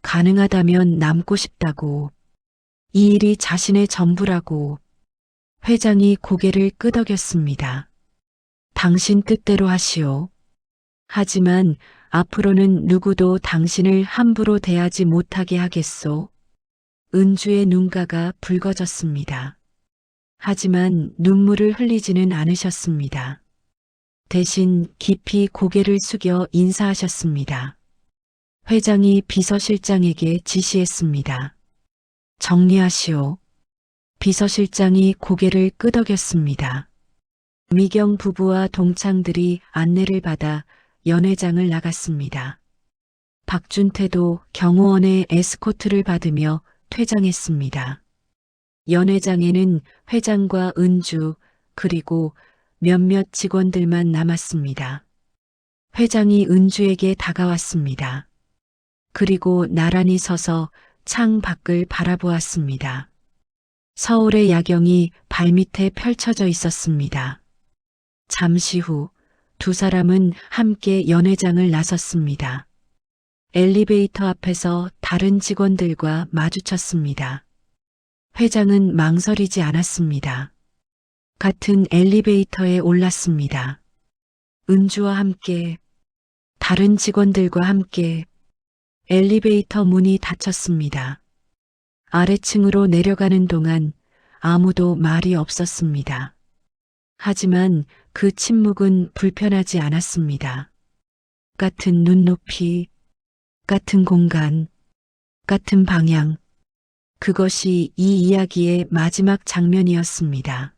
가능하다면 남고 싶다고. 이 일이 자신의 전부라고. 회장이 고개를 끄덕였습니다. 당신 뜻대로 하시오. 하지만 앞으로는 누구도 당신을 함부로 대하지 못하게 하겠소. 은주의 눈가가 붉어졌습니다. 하지만 눈물을 흘리지는 않으셨습니다. 대신 깊이 고개를 숙여 인사하셨습니다. 회장이 비서실장에게 지시했습니다. 정리하시오. 비서실장이 고개를 끄덕였습니다. 미경 부부와 동창들이 안내를 받아 연회장을 나갔습니다. 박준태도 경호원의 에스코트를 받으며 퇴장했습니다. 연회장에는 회장과 은주 그리고 몇몇 직원들만 남았습니다. 회장이 은주에게 다가왔습니다. 그리고 나란히 서서 창 밖을 바라보았습니다. 서울의 야경이 발밑에 펼쳐져 있었습니다. 잠시 후 두 사람은 함께 연회장을 나섰습니다. 엘리베이터 앞에서 다른 직원들과 마주쳤습니다. 회장은 망설이지 않았습니다. 같은 엘리베이터에 올랐습니다. 은주와 함께, 다른 직원들과 함께 엘리베이터 문이 닫혔습니다. 아래층으로 내려가는 동안 아무도 말이 없었습니다. 하지만 그 침묵은 불편하지 않았습니다. 같은 눈높이, 같은 공간, 같은 방향. 그것이 이 이야기의 마지막 장면이었습니다.